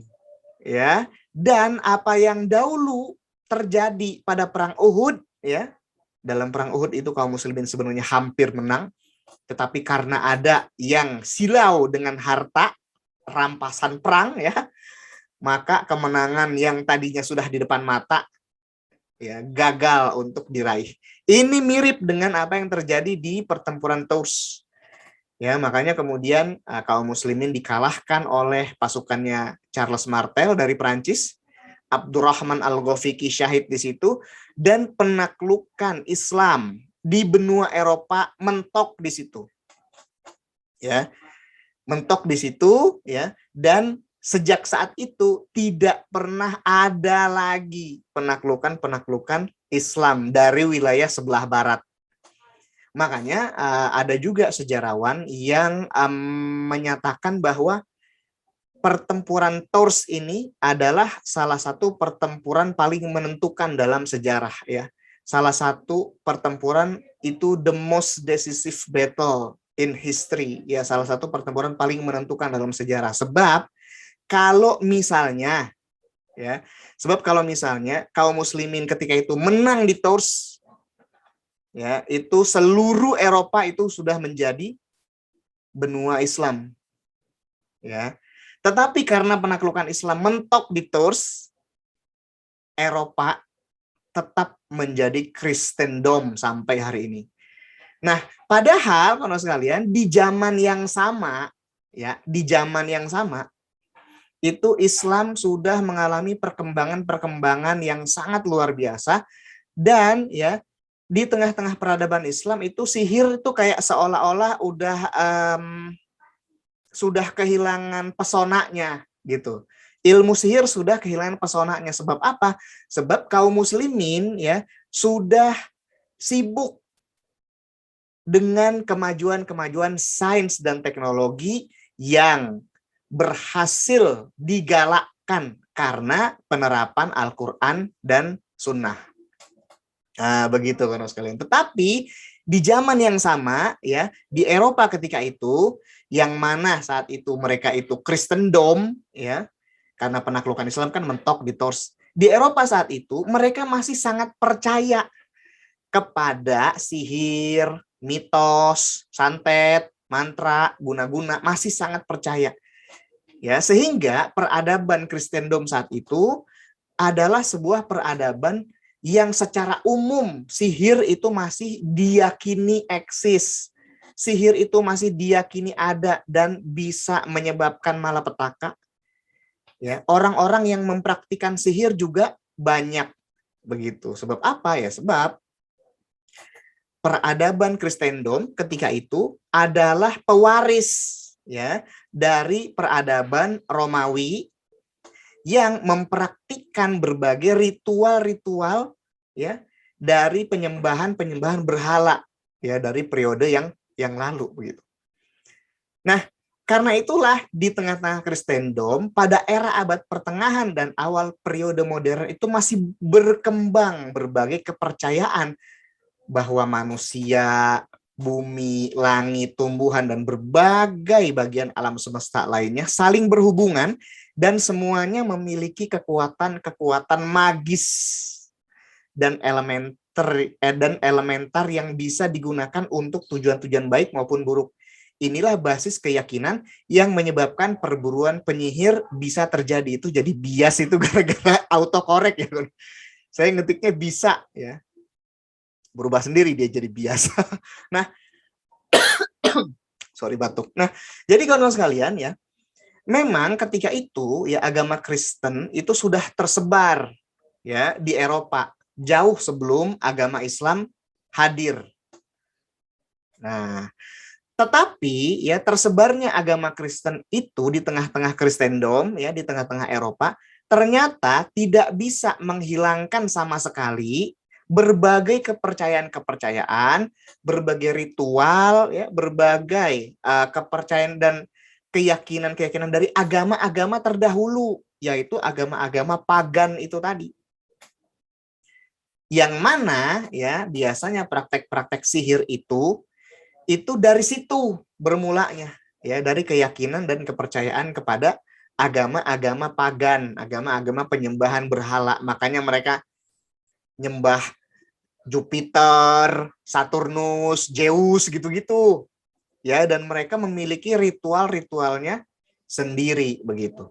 [SPEAKER 1] Ya. Dan apa yang dahulu terjadi pada perang Uhud ya. Dalam perang Uhud itu kaum muslimin sebenarnya hampir menang, tetapi karena ada yang silau dengan harta, rampasan perang ya, maka kemenangan yang tadinya sudah di depan mata ya gagal untuk diraih. Ini mirip dengan apa yang terjadi di pertempuran Tours. Ya, makanya kemudian kaum muslimin dikalahkan oleh pasukannya Charles Martel dari Prancis, Abdurrahman Al-Ghafiqi syahid di situ, dan penaklukan Islam di benua Eropa mentok di situ. Ya, mentok di situ ya, dan sejak saat itu tidak pernah ada lagi penaklukan Islam dari wilayah sebelah barat. Makanya ada juga sejarawan yang menyatakan bahwa pertempuran Tours ini adalah salah satu pertempuran paling menentukan dalam sejarah ya. Salah satu pertempuran itu the most decisive battle in history ya, salah satu pertempuran paling menentukan dalam sejarah. Sebab kalau misalnya kaum muslimin ketika itu menang di Tours ya, itu seluruh Eropa itu sudah menjadi benua Islam. Ya. Tetapi karena penaklukan Islam mentok di Tours, Eropa tetap menjadi Kristendom sampai hari ini. Nah, padahal kalau sekalian di zaman yang sama ya, itu Islam sudah mengalami perkembangan yang sangat luar biasa, dan ya di tengah-tengah peradaban Islam itu sihir itu kayak seolah-olah sudah kehilangan pesonanya gitu. Ilmu sihir sudah kehilangan pesonanya. Sebab apa? Sebab kaum muslimin ya sudah sibuk dengan kemajuan sains dan teknologi yang berhasil digalakkan karena penerapan Al-Quran dan Sunnah. Nah, begitu kan sekalian. Tetapi di zaman yang sama ya, di Eropa ketika itu, yang mana saat itu mereka itu Kristendom ya, karena penaklukan Islam kan mentok di Tours. Di Eropa saat itu mereka masih sangat percaya kepada sihir, mitos, santet, mantra, guna-guna, masih sangat percaya. Ya, sehingga peradaban Kristendom saat itu adalah sebuah peradaban yang secara umum sihir itu masih diyakini eksis. Sihir itu masih diyakini ada dan bisa menyebabkan malapetaka. Ya, orang-orang yang mempraktikkan sihir juga banyak begitu. Sebab apa ya? Sebab peradaban Kristendom ketika itu adalah pewaris ya dari peradaban Romawi yang mempraktikkan berbagai ritual-ritual ya dari penyembahan berhala ya dari periode yang lalu begitu. Nah, karena itulah di tengah-tengah Kristendom pada era abad pertengahan dan awal periode modern itu masih berkembang berbagai kepercayaan bahwa manusia, bumi, langit, tumbuhan, dan berbagai bagian alam semesta lainnya saling berhubungan dan semuanya memiliki kekuatan magis dan elementar yang bisa digunakan untuk tujuan-tujuan baik maupun buruk. Inilah basis keyakinan yang menyebabkan perburuan penyihir bisa terjadi. Itu jadi bias itu gara-gara autokorek ya. Saya ngetiknya bisa ya. Berubah sendiri dia jadi biasa. Nah, sorry batuk. Nah, jadi kawan-kawan sekalian ya, memang ketika itu ya agama Kristen itu sudah tersebar ya di Eropa jauh sebelum agama Islam hadir. Nah, Tetapi ya tersebarnya agama Kristen itu di tengah-tengah Kristendom ya, di tengah-tengah Eropa ternyata tidak bisa menghilangkan sama sekali berbagai kepercayaan-kepercayaan, berbagai ritual ya, berbagai kepercayaan dan keyakinan-keyakinan dari agama-agama terdahulu, yaitu agama-agama pagan itu tadi. Yang mana ya biasanya praktek-praktek sihir itu dari situ bermulanya ya, dari keyakinan dan kepercayaan kepada agama-agama pagan, agama-agama penyembahan berhala. Makanya mereka nyembah Jupiter, Saturnus, Zeus gitu-gitu. Ya, dan mereka memiliki ritual-ritualnya sendiri begitu.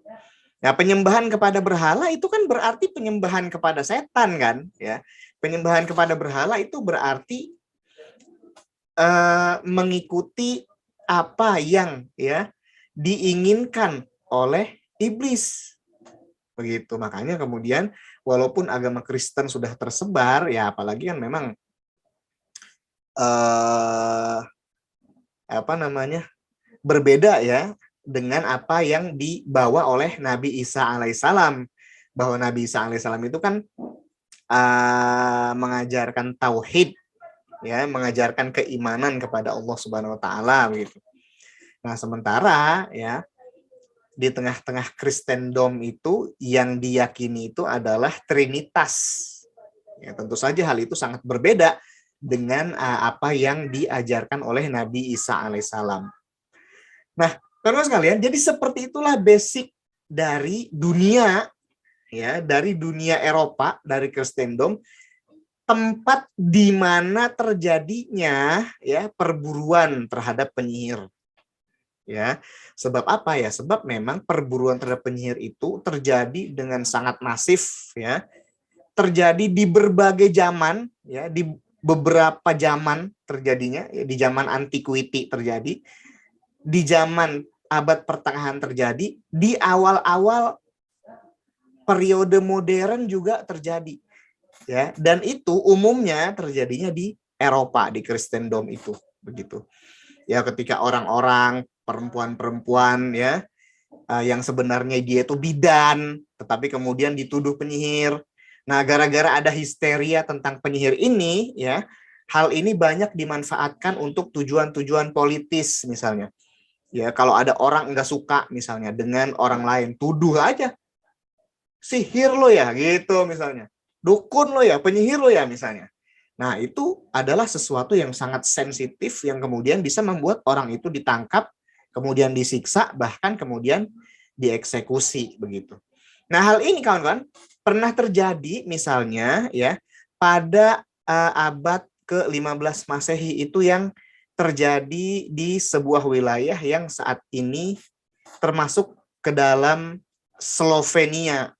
[SPEAKER 1] Nah, penyembahan kepada berhala itu kan berarti penyembahan kepada setan kan, ya. Penyembahan kepada berhala itu berarti mengikuti apa yang ya diinginkan oleh iblis. Begitu. Makanya kemudian walaupun agama Kristen sudah tersebar ya, apalagi kan memang berbeda ya dengan apa yang dibawa oleh Nabi Isa alaihissalam, bahwa Nabi Isa alaihissalam itu kan mengajarkan tauhid ya, mengajarkan keimanan kepada Allah Subhanahu wa taala begitu. Nah, sementara ya di tengah-tengah Kristendom itu yang diyakini itu adalah Trinitas. Ya, tentu saja hal itu sangat berbeda dengan apa yang diajarkan oleh Nabi Isa alaihissalam. Nah, teman-teman sekalian, jadi seperti itulah basic dari dunia ya, dari dunia Eropa, dari Kristendom, tempat di mana terjadinya ya perburuan terhadap penyihir. Ya, sebab apa ya? Sebab memang perburuan terhadap penyihir itu terjadi dengan sangat masif ya. Terjadi di berbagai zaman ya, di beberapa zaman terjadinya, ya, di zaman antiquity terjadi, di zaman abad pertengahan terjadi, di awal-awal periode modern juga terjadi. Ya, dan itu umumnya terjadinya di Eropa, di Kristendom itu, begitu. Ya, ketika orang-orang perempuan-perempuan ya yang sebenarnya dia itu bidan, tetapi kemudian dituduh penyihir. Nah, gara-gara ada histeria tentang penyihir ini, ya, hal ini banyak dimanfaatkan untuk tujuan-tujuan politis misalnya. Ya, kalau ada orang nggak suka misalnya dengan orang lain, tuduh aja, sihir lo ya, gitu misalnya. Dukun lo ya, penyihir lo ya misalnya. Nah, itu adalah sesuatu yang sangat sensitif yang kemudian bisa membuat orang itu ditangkap, kemudian disiksa, bahkan kemudian dieksekusi begitu. Nah, hal ini kawan-kawan pernah terjadi misalnya ya pada abad ke-15 Masehi itu yang terjadi di sebuah wilayah yang saat ini termasuk ke dalam Slovenia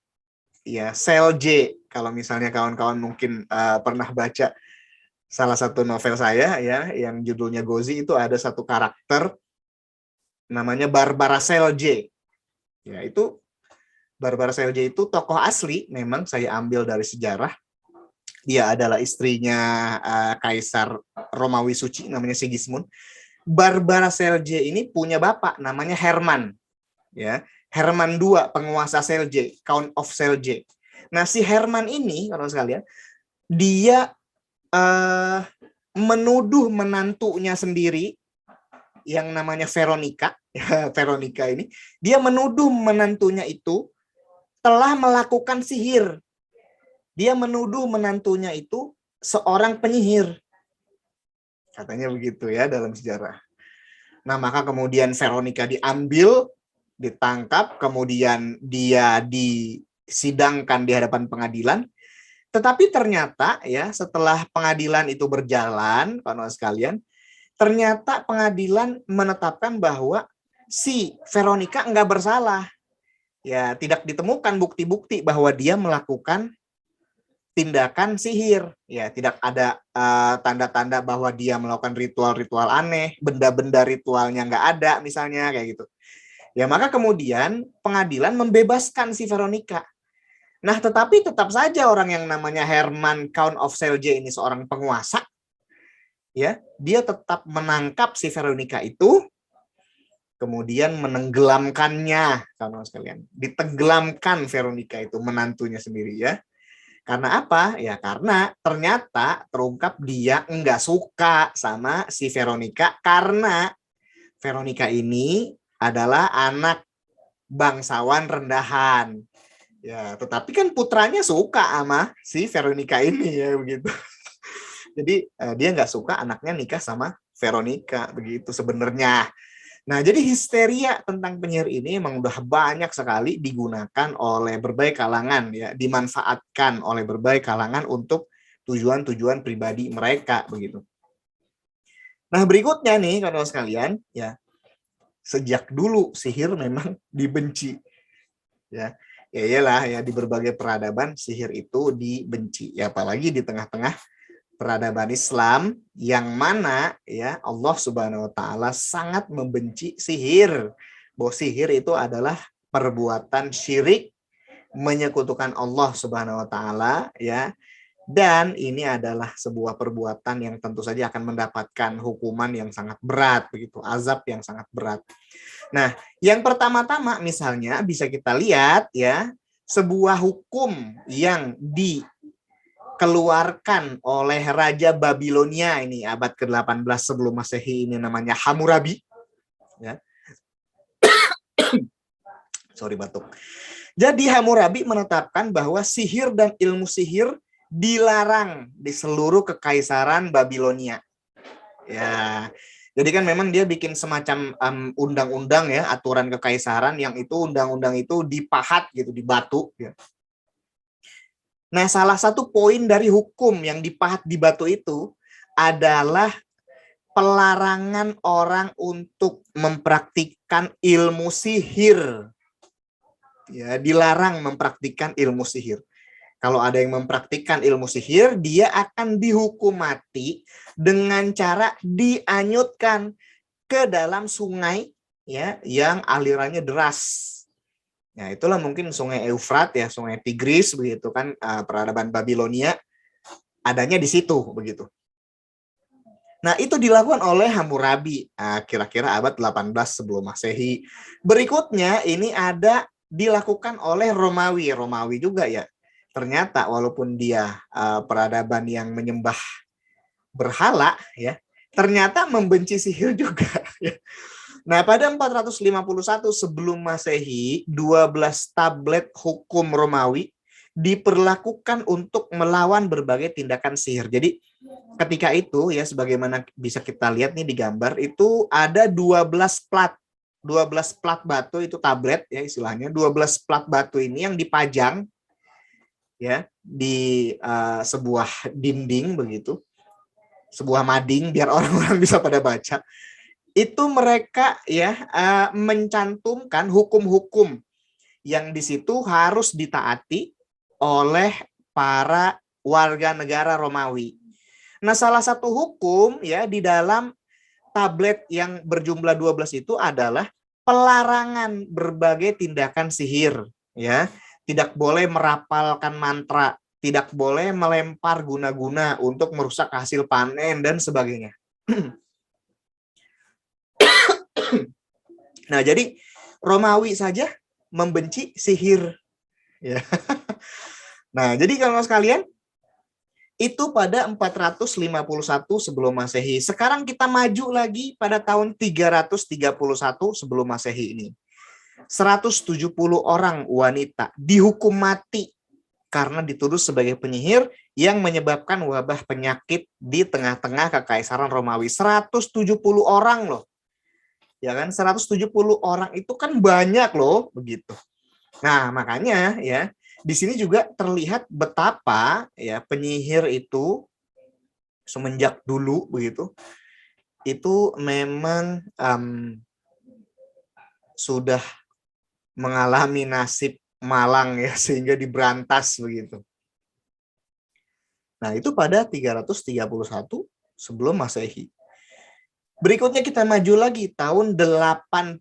[SPEAKER 1] ya, Celje. Kalau misalnya kawan-kawan mungkin pernah baca salah satu novel saya ya yang judulnya Gozi, itu ada satu karakter namanya Barbara Celje. Ya, itu Barbara Celje itu tokoh asli, memang saya ambil dari sejarah. Dia adalah istrinya Kaisar Romawi Suci namanya Sigismund. Barbara Celje ini punya bapak namanya Herman. Ya, Herman II, penguasa Celje, Count of Celje. Nah, si Herman ini, kalau sekalian, dia menuduh menantunya sendiri yang namanya Veronica. Veronica ini, dia menuduh menantunya itu telah melakukan sihir. Dia menuduh menantunya itu seorang penyihir. Katanya begitu ya dalam sejarah. Nah, maka kemudian Veronica diambil, ditangkap, kemudian dia disidangkan di hadapan pengadilan. Tetapi ternyata ya setelah pengadilan itu berjalan, kawan-kawan sekalian, ternyata pengadilan menetapkan bahwa si Veronica enggak bersalah. Ya, tidak ditemukan bukti-bukti bahwa dia melakukan tindakan sihir. Ya, tidak ada tanda-tanda bahwa dia melakukan ritual-ritual aneh, benda-benda ritualnya enggak ada misalnya kayak gitu. Ya, maka kemudian pengadilan membebaskan si Veronica. Nah, tetapi tetap saja orang yang namanya Herman Count of Celje ini seorang penguasa, ya, dia tetap menangkap si Veronica itu, kemudian menenggelamkannya, kawan sekalian. Ditenggelamkan Veronica itu, menantunya sendiri ya. Karena apa? Ya karena ternyata terungkap dia nggak suka sama si Veronica karena Veronica ini adalah anak bangsawan rendahan. Ya, tetapi kan putranya suka sama si Veronica ini ya begitu. Jadi dia nggak suka anaknya nikah sama Veronica begitu sebenarnya. Nah, jadi histeria tentang penyihir ini memang udah banyak sekali digunakan oleh berbagai kalangan ya, dimanfaatkan oleh berbagai kalangan untuk tujuan-tujuan pribadi mereka begitu. Nah, berikutnya nih kawan-kawan sekalian, ya, sejak dulu sihir memang dibenci. Ya. Ya iyalah ya, di berbagai peradaban sihir itu dibenci. Ya apalagi di tengah-tengah peradaban Islam yang mana ya Allah Subhanahu wa taala sangat membenci sihir. Bahwa sihir itu adalah perbuatan syirik, menyekutukan Allah Subhanahu wa taala ya. Dan ini adalah sebuah perbuatan yang tentu saja akan mendapatkan hukuman yang sangat berat begitu, azab yang sangat berat. Nah, yang pertama-tama misalnya bisa kita lihat ya, sebuah hukum yang dikeluarkan oleh Raja Babilonia ini abad ke-18 sebelum Masehi, ini namanya Hammurabi ya. Sorry batuk. Jadi Hammurabi menetapkan bahwa sihir dan ilmu sihir dilarang di seluruh kekaisaran Babilonia. Ya. Jadi kan memang dia bikin semacam undang-undang ya, aturan kekaisaran yang itu undang-undang itu dipahat gitu di batu ya. Nah, salah satu poin dari hukum yang dipahat di batu itu adalah pelarangan orang untuk mempraktikkan ilmu sihir. Ya, dilarang mempraktikkan ilmu sihir. Kalau ada yang mempraktikkan ilmu sihir, dia akan dihukum mati dengan cara dianyutkan ke dalam sungai ya yang alirannya deras. Ya, itulah mungkin sungai Eufrat ya, sungai Tigris begitu kan, peradaban Babilonia adanya di situ begitu. Nah, itu dilakukan oleh Hammurabi kira-kira abad 18 sebelum Masehi. Berikutnya ini ada dilakukan oleh Romawi. Romawi juga ya. Ternyata walaupun dia peradaban yang menyembah berhala ya, ternyata membenci sihir juga ya. Nah, pada 451 sebelum Masehi, 12 tablet hukum Romawi diperlakukan untuk melawan berbagai tindakan sihir. Jadi ketika itu ya, sebagaimana bisa kita lihat nih di gambar, itu ada 12 plat batu, itu tablet ya istilahnya. 12 plat batu ini yang dipajang ya di sebuah dinding begitu, sebuah mading biar orang-orang bisa pada baca. Itu mereka ya mencantumkan hukum-hukum yang di situ harus ditaati oleh para warga negara Romawi. Nah, salah satu hukum ya di dalam tablet yang berjumlah 12 itu adalah pelarangan berbagai tindakan sihir ya. Tidak boleh merapalkan mantra, tidak boleh melempar guna-guna untuk merusak hasil panen dan sebagainya. Nah, jadi Romawi saja membenci sihir ya. Nah, jadi kalau sekalian itu pada 451 sebelum Masehi. Sekarang kita maju lagi pada tahun 331 sebelum Masehi ini. 170 orang wanita dihukum mati karena dituduh sebagai penyihir yang menyebabkan wabah penyakit di tengah-tengah kekaisaran Romawi. 170 orang loh. Ya kan, 170 orang itu kan banyak loh, begitu. Nah, makanya ya, di sini juga terlihat betapa ya penyihir itu semenjak dulu begitu, itu memang sudah mengalami nasib malang ya, sehingga diberantas begitu. Nah, itu pada 331 sebelum Masehi. Berikutnya kita maju lagi tahun 81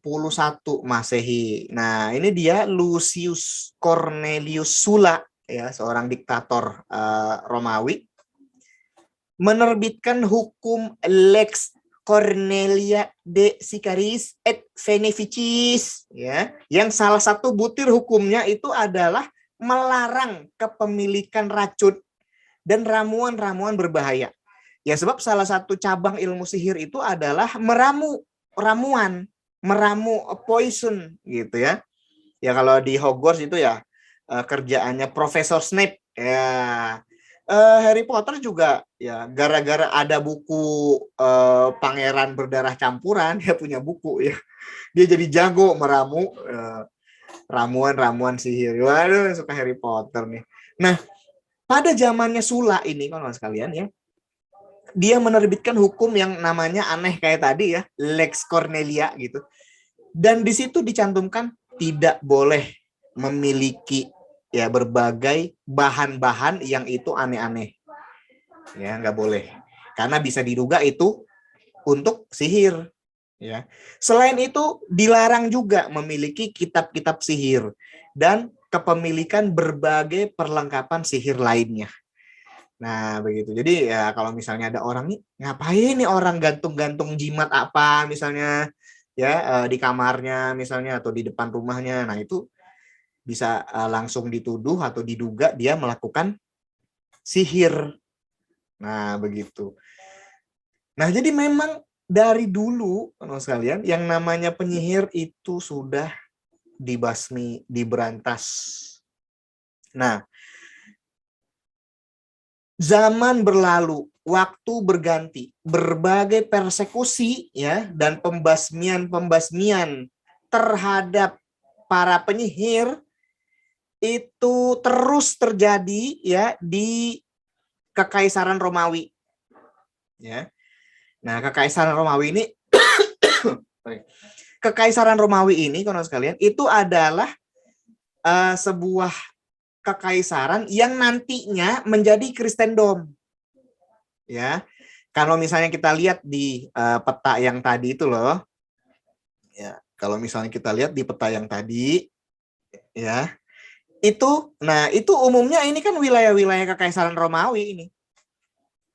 [SPEAKER 1] Masehi. Nah, ini dia Lucius Cornelius Sulla ya, seorang diktator Romawi. menerbitkan hukum Lex Cornelia de Sicaris et Veneficis, ya, yang salah satu butir hukumnya itu adalah melarang kepemilikan racun dan ramuan-ramuan berbahaya. Ya, sebab salah satu cabang ilmu sihir itu adalah meramu poison gitu ya. Ya kalau di Hogwarts itu ya kerjaannya Profesor Snape. Ya, Harry Potter juga ya gara-gara ada buku Pangeran Berdarah Campuran, dia punya buku ya. Dia jadi jago meramu ramuan-ramuan sihir. Waduh, suka Harry Potter nih. Nah, pada zamannya Sula ini kalau sekalian ya, dia menerbitkan hukum yang namanya aneh kayak tadi ya, Lex Cornelia gitu. Dan di situ dicantumkan tidak boleh memiliki ya berbagai bahan-bahan yang itu aneh-aneh. Ya, nggak boleh. Karena bisa diduga itu untuk sihir. Ya. Selain itu dilarang juga memiliki kitab-kitab sihir dan kepemilikan berbagai perlengkapan sihir lainnya. Nah, begitu. Jadi ya kalau misalnya ada orang nih, ngapain nih orang gantung-gantung jimat apa misalnya ya di kamarnya misalnya atau di depan rumahnya. Nah, itu bisa langsung dituduh atau diduga dia melakukan sihir. Nah, begitu. Nah, jadi memang dari dulu teman sekalian yang namanya penyihir itu sudah dibasmi, diberantas. Nah, zaman berlalu, waktu berganti, berbagai persekusi ya dan pembasmian terhadap para penyihir itu terus terjadi ya di Kekaisaran Romawi. Ya. Nah, Kekaisaran Romawi ini Kekaisaran Romawi ini kawan sekalian itu adalah sebuah kekaisaran yang nantinya menjadi Kristendom. Ya. Kalau misalnya kita lihat di peta yang tadi itu loh. Ya, kalau misalnya kita lihat di peta yang tadi ya, itu umumnya ini kan wilayah-wilayah Kekaisaran Romawi ini.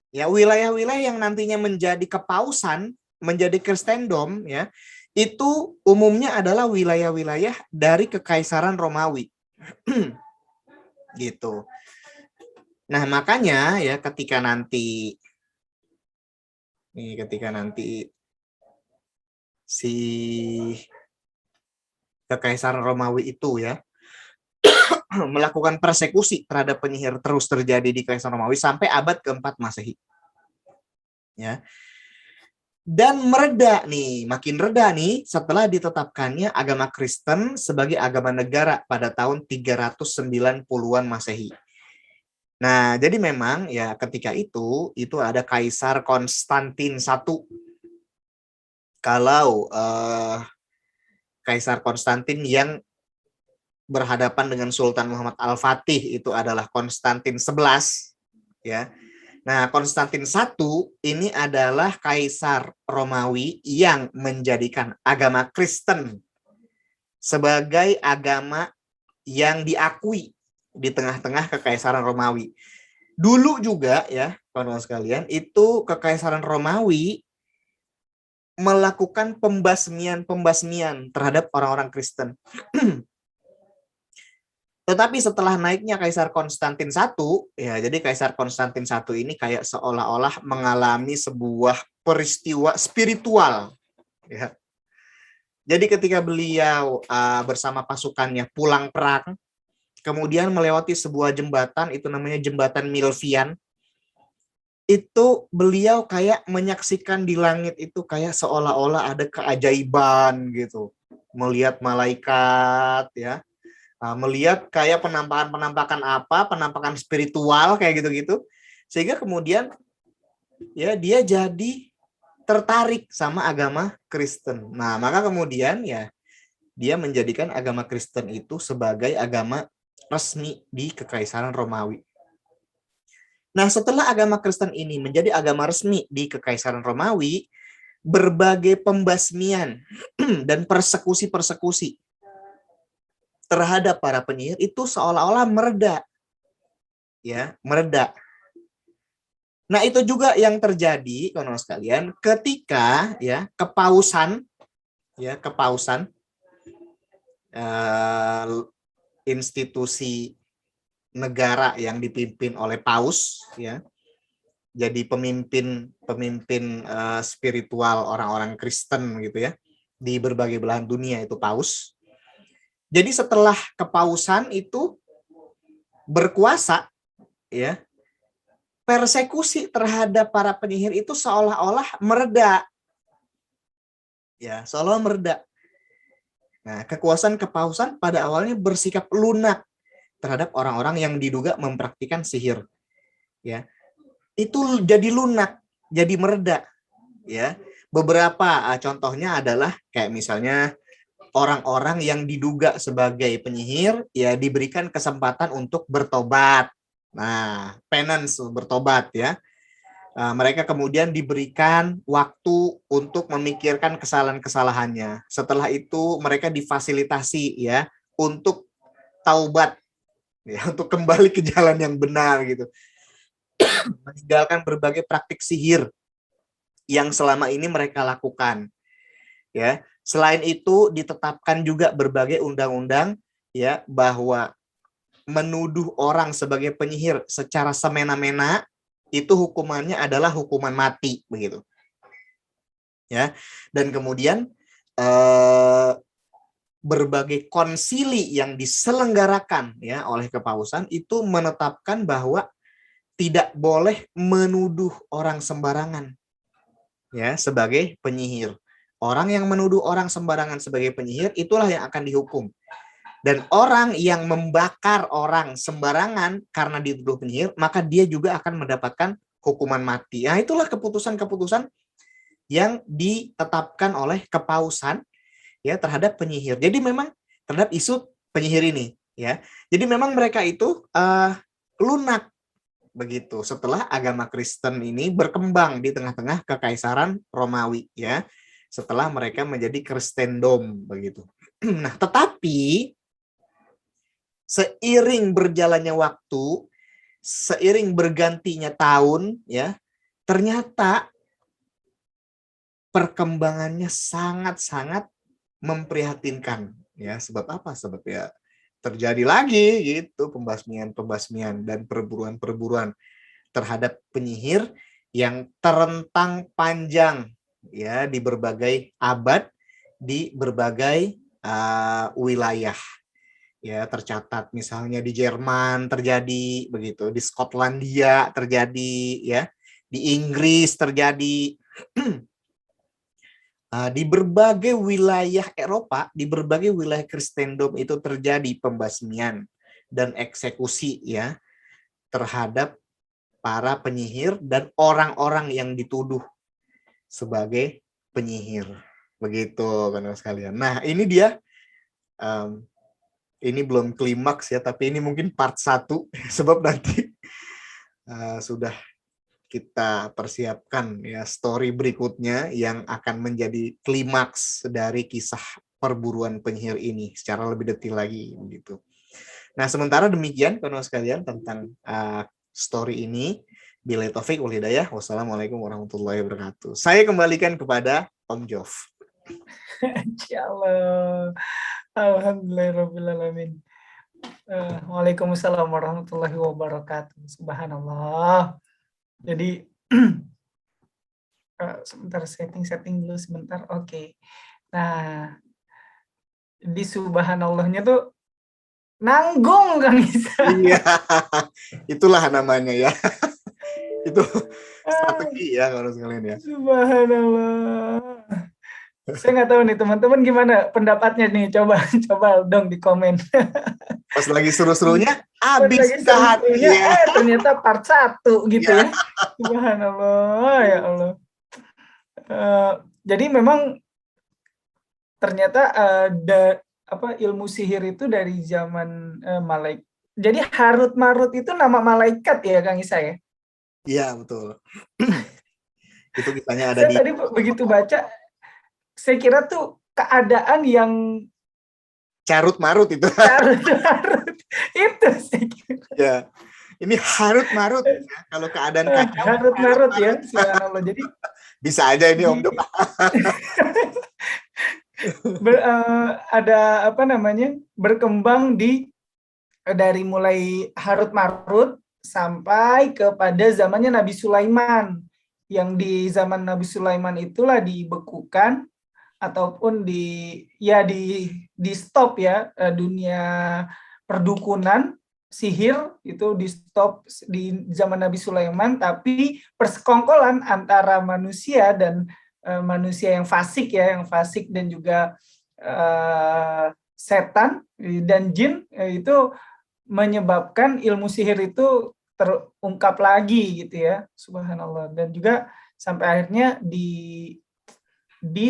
[SPEAKER 1] Ya, wilayah-wilayah yang nantinya menjadi kepausan, menjadi Kristendom ya, itu umumnya adalah wilayah-wilayah dari Kekaisaran Romawi. Gitu. Nah, makanya ya ketika nanti si Kekaisaran Romawi itu ya melakukan persekusi terhadap penyihir terus terjadi di Kekaisaran Romawi sampai abad keempat Masehi. Ya. Dan makin reda nih setelah ditetapkannya agama Kristen sebagai agama negara pada tahun 390-an Masehi. Nah, jadi memang ya ketika itu ada Kaisar Konstantin I. Kalau Kaisar Konstantin yang berhadapan dengan Sultan Muhammad Al-Fatih itu adalah Konstantin 11 ya. Nah, Konstantin I ini adalah kaisar Romawi yang menjadikan agama Kristen sebagai agama yang diakui di tengah-tengah Kekaisaran Romawi. Dulu juga ya, kawan-kawan sekalian, itu Kekaisaran Romawi melakukan pembasmian terhadap orang-orang Kristen. Tetapi setelah naiknya Kaisar Konstantin I, ya jadi Kaisar Konstantin I ini kayak seolah-olah mengalami sebuah peristiwa spiritual. Ya. Jadi ketika beliau bersama pasukannya pulang perang, kemudian melewati sebuah jembatan, itu namanya Jembatan Milvian, itu beliau kayak menyaksikan di langit itu kayak seolah-olah ada keajaiban gitu. Melihat malaikat ya, melihat kayak penampakan spiritual kayak gitu-gitu, sehingga kemudian ya dia jadi tertarik sama agama Kristen. Nah, maka kemudian ya dia menjadikan agama Kristen itu sebagai agama resmi di Kekaisaran Romawi. Nah, setelah agama Kristen ini menjadi agama resmi di Kekaisaran Romawi, berbagai pembasmian dan persekusi-persekusi terhadap para penyihir itu seolah-olah mereda. Ya, mereda. Nah, itu juga yang terjadi kawan-kawan sekalian ketika kepausan institusi negara yang dipimpin oleh paus jadi pemimpin spiritual orang-orang Kristen gitu di berbagai belahan dunia itu paus. Jadi setelah kepausan itu berkuasa persekusi terhadap para penyihir itu seolah-olah mereda. Seolah mereda. Nah, kekuasaan kepausan pada awalnya bersikap lunak terhadap orang-orang yang diduga mempraktikkan sihir. Itu jadi lunak, jadi mereda. Beberapa contohnya adalah kayak misalnya orang-orang yang diduga sebagai penyihir diberikan kesempatan untuk bertobat. Nah, penance, bertobat mereka kemudian diberikan waktu untuk memikirkan kesalahan-kesalahannya. Setelah itu mereka difasilitasi untuk taubat untuk kembali ke jalan yang benar gitu. Meninggalkan berbagai praktik sihir yang selama ini mereka lakukan. Selain itu ditetapkan juga berbagai undang-undang bahwa menuduh orang sebagai penyihir secara semena-mena itu hukumannya adalah hukuman mati begitu. Dan kemudian berbagai konsili yang diselenggarakan oleh kepausan itu menetapkan bahwa tidak boleh menuduh orang sembarangan sebagai penyihir. Orang yang menuduh orang sembarangan sebagai penyihir itulah yang akan dihukum. Dan orang yang membakar orang sembarangan karena dituduh penyihir, maka dia juga akan mendapatkan hukuman mati. Nah, itulah keputusan-keputusan yang ditetapkan oleh kepausan terhadap penyihir. Jadi memang terhadap isu penyihir ini Jadi memang mereka itu lunak begitu setelah agama Kristen ini berkembang di tengah-tengah kekaisaran Romawi setelah mereka menjadi Kristendom begitu. Nah, tetapi seiring berjalannya waktu, seiring bergantinya tahun ternyata perkembangannya sangat-sangat memprihatinkan sebab apa? Sebab terjadi lagi gitu pembasmian dan perburuan terhadap penyihir yang terentang panjang di berbagai abad di berbagai wilayah. Tercatat misalnya di Jerman terjadi begitu, di Skotlandia terjadi di Inggris terjadi. Di berbagai wilayah Eropa, di berbagai wilayah Kristendom itu terjadi pembasmian dan eksekusi terhadap para penyihir dan orang-orang yang dituduh sebagai penyihir. Begitu kan sekalian. Nah, ini dia ini belum klimaks tapi ini mungkin part 1 sebab nanti sudah kita persiapkan story berikutnya yang akan menjadi klimaks dari kisah perburuan penyihir ini secara lebih detail lagi begitu. Nah, sementara demikian kawan-kawan sekalian tentang story ini. Billahi taufik wal hidayah. Wassalamualaikum warahmatullahi wabarakatuh. Saya kembalikan kepada Om Jov.
[SPEAKER 2] Insyaallah. Alhamdulillahirabbil alamin. Waalaikumsalam warahmatullahi wabarakatuh. Subhanallah. Jadi sebentar setting dulu sebentar. Oke. Nah, di subhanallahnya tuh nanggung Kang Isa.
[SPEAKER 1] Iya. Itulah namanya Itu strategi kalau sekalian
[SPEAKER 2] Subhanallah. Saya nggak tahu nih teman-teman gimana pendapatnya nih, coba dong di komen.
[SPEAKER 1] Pas lagi seru-serunya habis
[SPEAKER 2] ternyata part 1 gitu ya. Subhanallah, ya Allah. Jadi memang ternyata ilmu sihir itu dari zaman malaikat. Jadi Harut Marut itu nama malaikat ya Kang Isa ya?
[SPEAKER 1] Iya, betul. Itu kisahnya ada
[SPEAKER 2] saya tadi begitu baca, saya kira tuh keadaan yang
[SPEAKER 1] carut marut itu.
[SPEAKER 2] Carut marut itu sih.
[SPEAKER 1] Ya, Ini harut marut ya. Kalau keadaan kacau
[SPEAKER 2] Harut
[SPEAKER 1] harut
[SPEAKER 2] marut
[SPEAKER 1] marut.
[SPEAKER 2] ya, subhanallah. Jadi
[SPEAKER 1] Bisa aja ini Om
[SPEAKER 2] di
[SPEAKER 1] Dok.
[SPEAKER 2] ada apa namanya, berkembang dari mulai harut marut sampai kepada zamannya Nabi Sulaiman, yang di zaman Nabi Sulaiman itulah dibekukan ataupun di stop ya, dunia perdukunan sihir itu di stop di zaman Nabi Sulaiman, tapi persekongkolan antara manusia dan manusia yang fasik ya, yang fasik dan juga setan dan jin, itu menyebabkan ilmu sihir itu terungkap lagi gitu ya, subhanallah. Dan juga sampai akhirnya di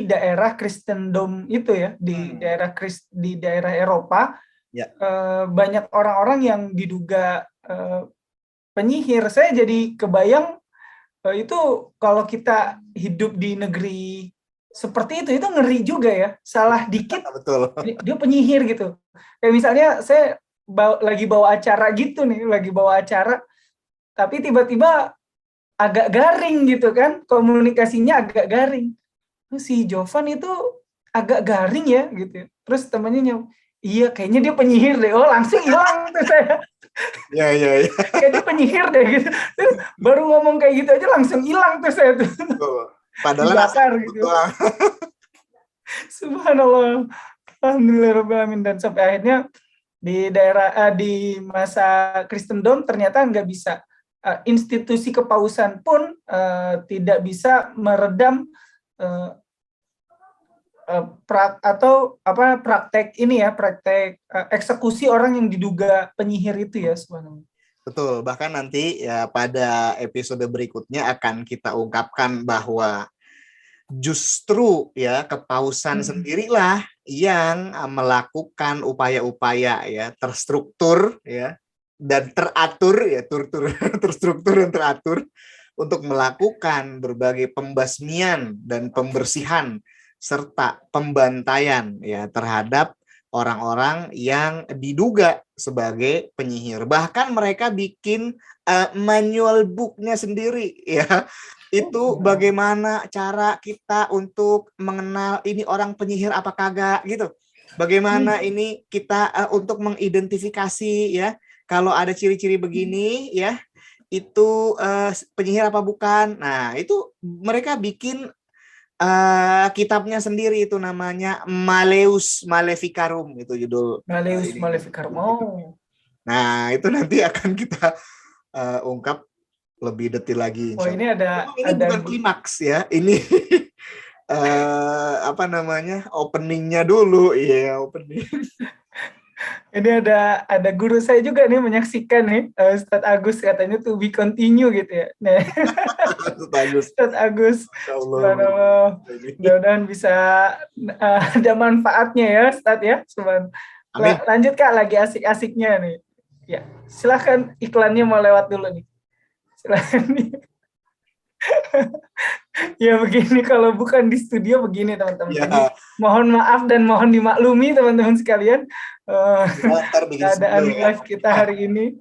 [SPEAKER 2] daerah Kristendom itu ya, di daerah Eropa,
[SPEAKER 1] Ya.
[SPEAKER 2] banyak orang-orang yang diduga penyihir. Saya jadi kebayang itu kalau kita hidup di negeri seperti itu ngeri juga ya. Salah dikit
[SPEAKER 1] Betul.
[SPEAKER 2] dia penyihir gitu. Kayak misalnya saya lagi bawa acara gitu nih, tapi tiba-tiba agak garing gitu kan, komunikasinya agak garing. Si Jovan itu agak garing ya gitu. Terus temannya iya kayaknya dia penyihir deh. Oh langsung hilang tuh saya.
[SPEAKER 1] Ya.
[SPEAKER 2] Kayak dia penyihir deh gitu. Terus baru ngomong kayak gitu aja langsung hilang tuh saya tuh.
[SPEAKER 1] Padahal
[SPEAKER 2] dibakar gitu. Subhanallah. Alhamdulillahirrahmanirrahim. Dan sampai akhirnya di masa Kristendom ternyata nggak bisa, institusi kepausan pun tidak bisa meredam praktek eksekusi orang yang diduga penyihir itu ya, subhanallah.
[SPEAKER 1] Betul, bahkan nanti ya pada episode berikutnya akan kita ungkapkan bahwa justru ya kepausan sendirilah yang melakukan upaya-upaya ya terstruktur ya dan teratur ya terstruktur dan teratur untuk melakukan berbagai pembasmian dan pembersihan serta pembantaian ya terhadap orang-orang yang diduga sebagai penyihir. Bahkan mereka bikin manual book-nya sendiri ya. Itu bagaimana cara kita untuk mengenal ini orang penyihir apa kagak gitu. Bagaimana ini kita untuk mengidentifikasi ya kalau ada ciri-ciri begini ya itu penyihir apa bukan. Nah, itu mereka bikin kitabnya sendiri itu namanya Malleus Maleficarum itu judul
[SPEAKER 2] Malleus Maleficarum. Oh.
[SPEAKER 1] Nah, itu nanti akan kita ungkap lebih detail lagi.
[SPEAKER 2] Oh, ini
[SPEAKER 1] ini bukan klimaks ya, ini openingnya dulu, opening.
[SPEAKER 2] Ini ada guru saya juga nih menyaksikan nih, Ustadz Agus katanya to be continue gitu ya. Nah, Ustadz Agus, mudah-mudahan bisa ada manfaatnya ya, Ustadz ya. Lanjut Kak, lagi asik-asiknya nih. Ya, silahkan iklannya mau lewat dulu nih. Silahkan nih. Ya begini, kalau bukan di studio begini teman-teman. Ya. Jadi, mohon maaf dan mohon dimaklumi teman-teman sekalian. Keadaan live kita hari ini.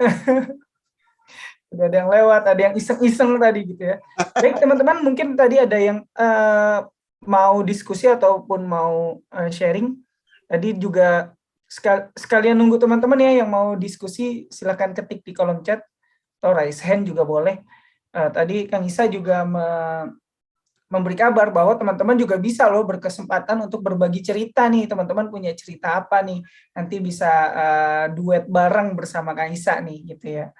[SPEAKER 2] Udah ada yang lewat, ada yang iseng-iseng tadi gitu ya. Baik teman-teman, mungkin tadi ada yang mau diskusi ataupun mau sharing. Tadi juga sekalian nunggu teman-teman ya yang mau diskusi, silakan ketik di kolom chat atau raise hand juga boleh. Tadi Kang Isa juga memberi kabar bahwa teman-teman juga bisa loh berkesempatan untuk berbagi cerita nih. Teman-teman punya cerita apa nih? Nanti bisa duet bareng bersama Kang Isa nih gitu ya.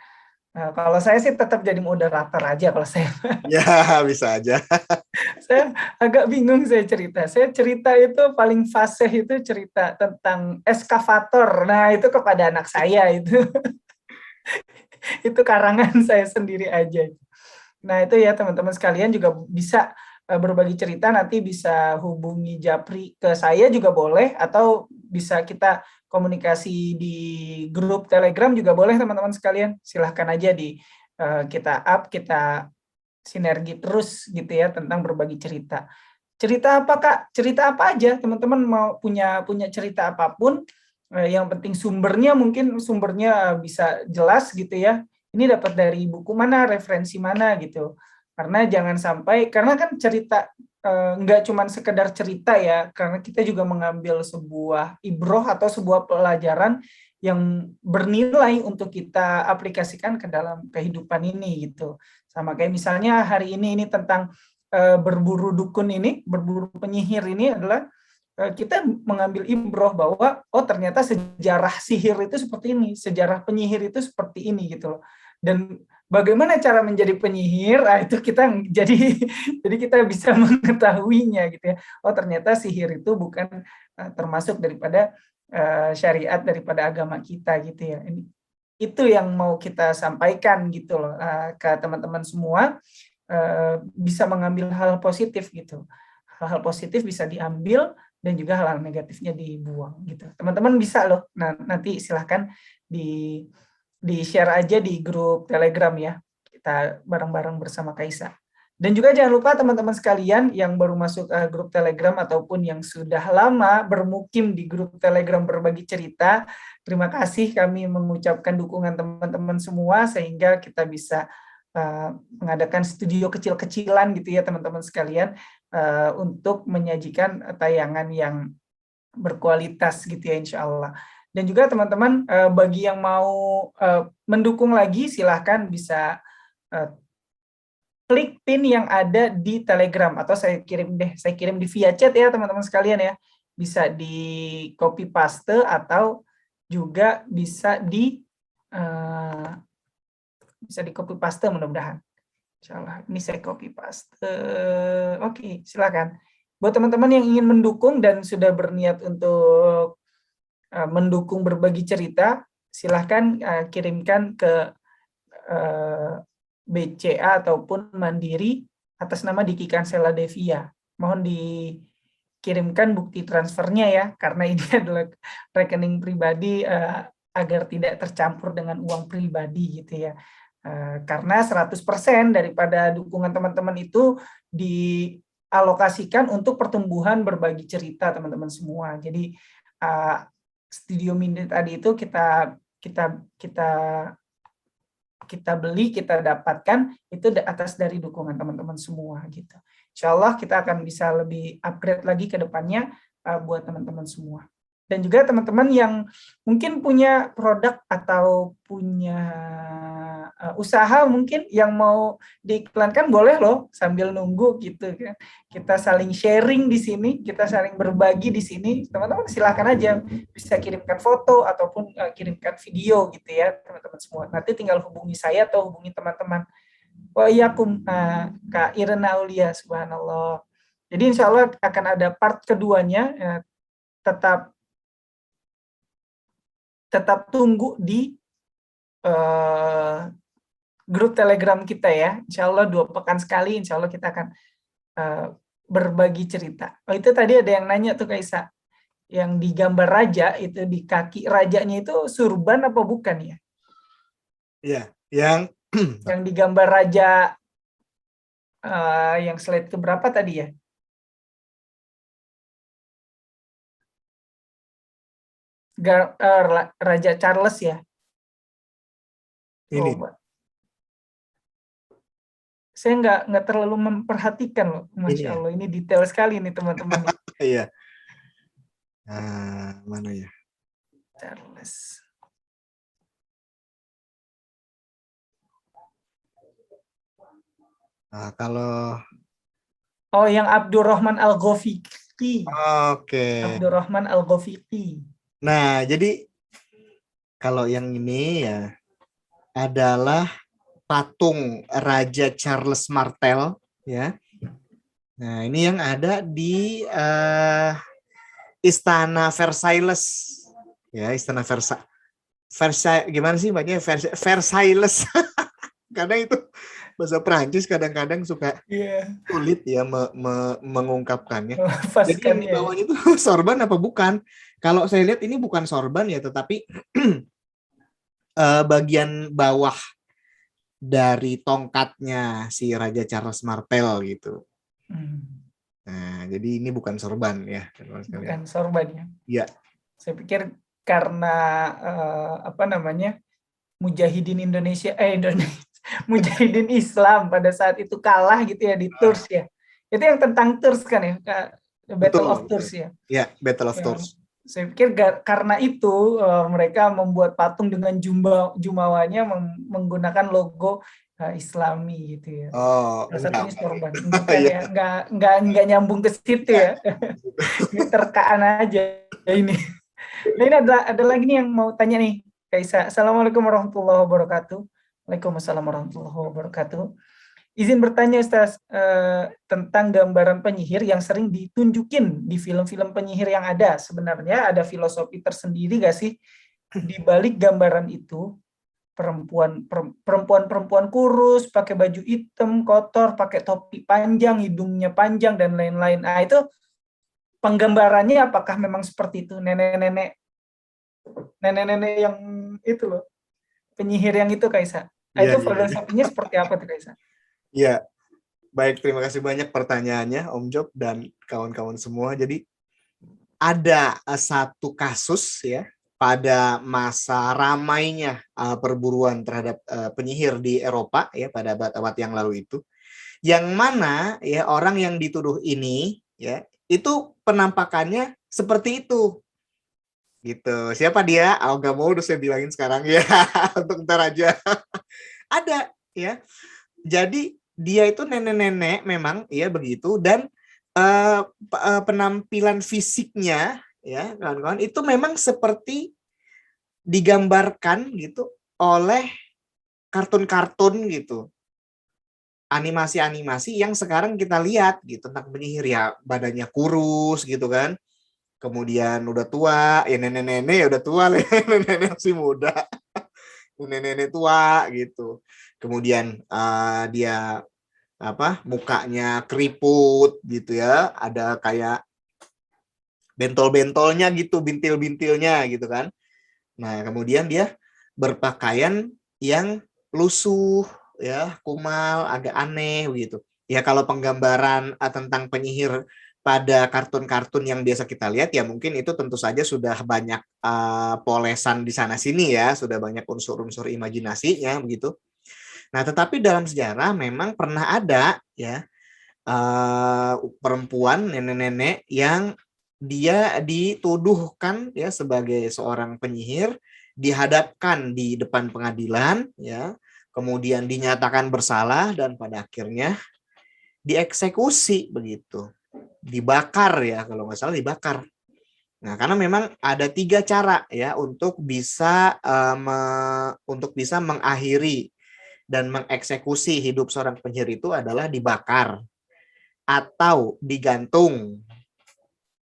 [SPEAKER 2] Kalau saya sih tetap jadi moderator aja kalau saya.
[SPEAKER 1] Ya, bisa aja.
[SPEAKER 2] Saya agak bingung saya cerita. Saya cerita itu paling fasih itu cerita tentang eskavator. Nah, itu kepada anak saya itu. Itu karangan saya sendiri aja. Nah, itu ya teman-teman sekalian juga bisa berbagi cerita, nanti bisa hubungi Japri ke saya juga boleh, atau bisa kita komunikasi di grup Telegram juga boleh teman-teman sekalian. Silahkan aja kita sinergi terus gitu ya tentang berbagi cerita. Cerita apa Kak? Cerita apa aja teman-teman mau punya cerita apapun, yang penting sumbernya bisa jelas gitu ya. ini dapat dari buku mana, referensi mana gitu. Karena jangan sampai, karena kan cerita nggak cuma sekedar cerita ya, karena kita juga mengambil sebuah ibroh atau sebuah pelajaran yang bernilai untuk kita aplikasikan ke dalam kehidupan ini gitu. Sama kayak misalnya hari ini tentang berburu dukun ini, berburu penyihir ini adalah kita mengambil ibroh bahwa oh ternyata sejarah sihir itu seperti ini, sejarah penyihir itu seperti ini gitu loh. Dan bagaimana cara menjadi penyihir? Itu kita jadi kita bisa mengetahuinya gitu ya. Oh ternyata sihir itu bukan termasuk daripada syariat daripada agama kita gitu ya. Itu yang mau kita sampaikan gitu loh ke teman-teman semua, bisa mengambil hal positif gitu. Hal-hal positif bisa diambil dan juga hal-hal negatifnya dibuang gitu. Teman-teman bisa loh. Nah, nanti silahkan di share aja di grup Telegram ya. Kita bareng-bareng bersama Kaisa. Dan juga jangan lupa teman-teman sekalian yang baru masuk grup Telegram ataupun yang sudah lama bermukim di grup Telegram berbagi cerita, terima kasih kami mengucapkan dukungan teman-teman semua sehingga kita bisa mengadakan studio kecil-kecilan gitu ya teman-teman sekalian, untuk menyajikan tayangan yang berkualitas gitu ya insya Allah. Dan juga teman-teman bagi yang mau mendukung lagi silahkan bisa klik pin yang ada di Telegram atau saya kirim di via chat ya teman-teman sekalian ya. Bisa di copy paste atau juga bisa di copy paste mudah-mudahan. Insyaallah ini saya copy paste. Oke, silakan. Buat teman-teman yang ingin mendukung dan sudah berniat untuk mendukung berbagi cerita, silahkan kirimkan ke BCA ataupun Mandiri atas nama Diki Kansela Devia. Mohon dikirimkan bukti transfernya ya, karena ini adalah rekening pribadi agar tidak tercampur dengan uang pribadi gitu ya. Karena 100% daripada dukungan teman-teman itu dialokasikan untuk pertumbuhan berbagi cerita teman-teman semua. Jadi Studio Minde tadi itu kita beli, kita dapatkan itu atas dari dukungan teman-teman semua gitu. Insya Allah kita akan bisa lebih upgrade lagi ke depannya buat teman-teman semua. Dan juga teman-teman yang mungkin punya produk atau punya usaha mungkin yang mau diiklankan boleh loh sambil nunggu gitu kan. Kita saling sharing di sini, kita saling berbagi di sini. Teman-teman silakan aja bisa kirimkan foto ataupun kirimkan video gitu ya teman-teman semua. Nanti tinggal hubungi saya atau hubungi teman-teman. Wa iyakum Kak Irena Aulia, subhanallah. Jadi insya Allah akan ada part keduanya, tetap tunggu di grup Telegram kita ya. Insya Allah 2 pekan sekali, insya Allah kita akan berbagi cerita. Oh itu tadi ada yang nanya tuh Kaisa, yang di gambar raja itu di kaki rajanya itu surban apa bukan ya?
[SPEAKER 1] Iya, yang
[SPEAKER 2] yang di gambar raja yang slide keberapa tadi ya? Raja Charles ya.
[SPEAKER 1] Ini.
[SPEAKER 2] Saya nggak terlalu memperhatikan loh, Masya Allah. Ini detail sekali nih teman-teman.
[SPEAKER 1] Iya. Mana ya?
[SPEAKER 2] Charles.
[SPEAKER 1] Kalau
[SPEAKER 2] yang Abdurrahman Al-Ghafiqi.
[SPEAKER 1] Oke.
[SPEAKER 2] Abdurrahman Al-Ghafiqi.
[SPEAKER 1] Nah, jadi kalau yang ini ya adalah patung Raja Charles Martel ya. Nah, ini yang ada di Istana Versailles. Ya, Istana Versailles gimana sih bacanya? Versailles. Kadang itu bahasa Prancis kadang-kadang suka sulit ya mengungkapkannya. Jadi yang di bawahnya itu sorban apa bukan? Kalau saya lihat ini bukan sorban ya, tetapi bagian bawah dari tongkatnya si Raja Charles Martel gitu. Nah, jadi ini bukan sorban ya.
[SPEAKER 2] Bukan sorban ya.
[SPEAKER 1] Iya.
[SPEAKER 2] Saya pikir karena Mujahidin Mujahidin Islam pada saat itu kalah gitu ya di Tours ya. Itu yang tentang Tours kan ya, Battle of Tours ya.
[SPEAKER 1] Ya, Battle of Tours.
[SPEAKER 2] Saya pikir karena itu mereka membuat patung dengan jumawanya menggunakan logo Islami gitu ya.
[SPEAKER 1] Oh,
[SPEAKER 2] salah satunya sorban. Bukan ya, nggak nyambung ke situ ya. Ini terkaan aja ini. Nah, ini ada lagi nih yang mau tanya nih, Kaisa. Assalamualaikum warahmatullahi wabarakatuh. Waalaikumsalam warahmatullahi wabarakatuh. Izin bertanya Ustaz, tentang gambaran penyihir yang sering ditunjukin di film-film penyihir yang ada. Sebenarnya ada filosofi tersendiri gak sih di balik gambaran itu? Perempuan kurus, pakai baju hitam, kotor, pakai topi panjang, hidungnya panjang, dan lain-lain. Nah, itu penggambarannya apakah memang seperti itu? Nenek-nenek yang itu loh, penyihir yang itu, Kaisa. Nah, itu filosofinya seperti apa tuh, Kaisa?
[SPEAKER 1] Iya, baik, terima kasih banyak pertanyaannya Om Job dan kawan-kawan semua. Jadi ada satu kasus ya pada masa ramainya perburuan terhadap penyihir di Eropa ya pada abad-abad yang lalu itu, yang mana ya orang yang dituduh ini ya itu penampakannya seperti itu. Gitu. Siapa dia? Gak mau udah saya bilangin sekarang ya untuk ntar aja. Ada ya. Jadi dia itu nenek-nenek memang ya begitu, dan penampilan fisiknya ya kawan-kawan itu memang seperti digambarkan gitu oleh kartun-kartun gitu, animasi-animasi yang sekarang kita lihat gitu tentang penyihir ya, badannya kurus gitu kan, kemudian udah tua ya, nenek-nenek ya udah tua, nenek-nenek masih muda, nenek-nenek tua gitu. Kemudian dia mukanya keriput gitu ya, ada kayak bentol-bentolnya gitu, bintil-bintilnya gitu kan. Nah, kemudian dia berpakaian yang lusuh ya, kumal, agak aneh gitu. Ya kalau penggambaran tentang penyihir pada kartun-kartun yang biasa kita lihat ya mungkin itu tentu saja sudah banyak polesan di sana sini ya, sudah banyak unsur-unsur imajinasinya begitu. Nah, tetapi dalam sejarah memang pernah ada ya perempuan nenek-nenek yang dia dituduhkan ya sebagai seorang penyihir, dihadapkan di depan pengadilan ya, kemudian dinyatakan bersalah dan pada akhirnya dieksekusi begitu, dibakar ya kalau nggak salah, dibakar. Nah, karena memang ada 3 cara ya untuk bisa mengakhiri dan mengeksekusi hidup seorang penyihir itu adalah dibakar, atau digantung,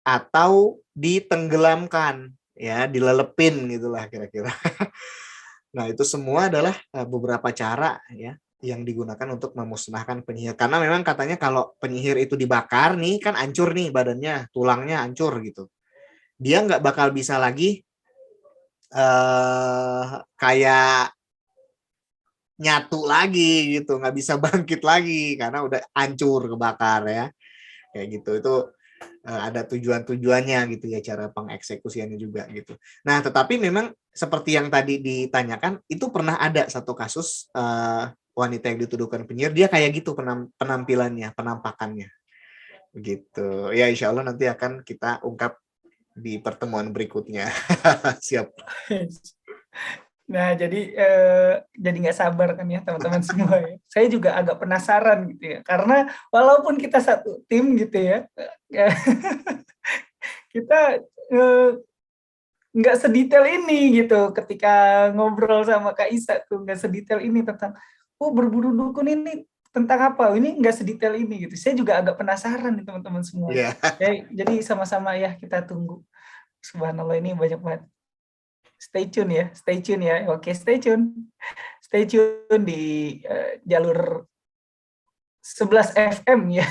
[SPEAKER 1] atau ditenggelamkan, ya, dilelepin gitulah kira-kira. Nah, itu semua adalah beberapa cara ya yang digunakan untuk memusnahkan penyihir. Karena memang katanya kalau penyihir itu dibakar nih kan hancur nih badannya, tulangnya hancur gitu. Dia nggak bakal bisa lagi kayak nyatu lagi gitu, nggak bisa bangkit lagi karena udah hancur, kebakar ya, kayak gitu. Itu ada tujuan-tujuannya gitu ya, cara pengeksekusiannya juga gitu. Nah, tetapi memang seperti yang tadi ditanyakan, itu pernah ada satu kasus wanita yang dituduhkan penyihir, dia kayak gitu penampilannya, penampakannya begitu. Ya, insya Allah nanti akan kita ungkap di pertemuan berikutnya. Siap.
[SPEAKER 2] Nah, jadi nggak sabar kan ya teman-teman semua ya. Saya juga agak penasaran gitu ya, karena walaupun kita satu tim gitu ya, kita nggak sedetail ini gitu. Ketika ngobrol sama Kak Isa tuh nggak sedetail ini tentang berburu dukun ini tentang apa? Ini nggak sedetail ini gitu. Saya juga agak penasaran nih teman-teman semua.
[SPEAKER 1] Yeah.
[SPEAKER 2] Jadi sama-sama ya kita tunggu. Subhanallah, ini banyak banget. Stay tune ya. Oke, stay tune di jalur 11 FM ya.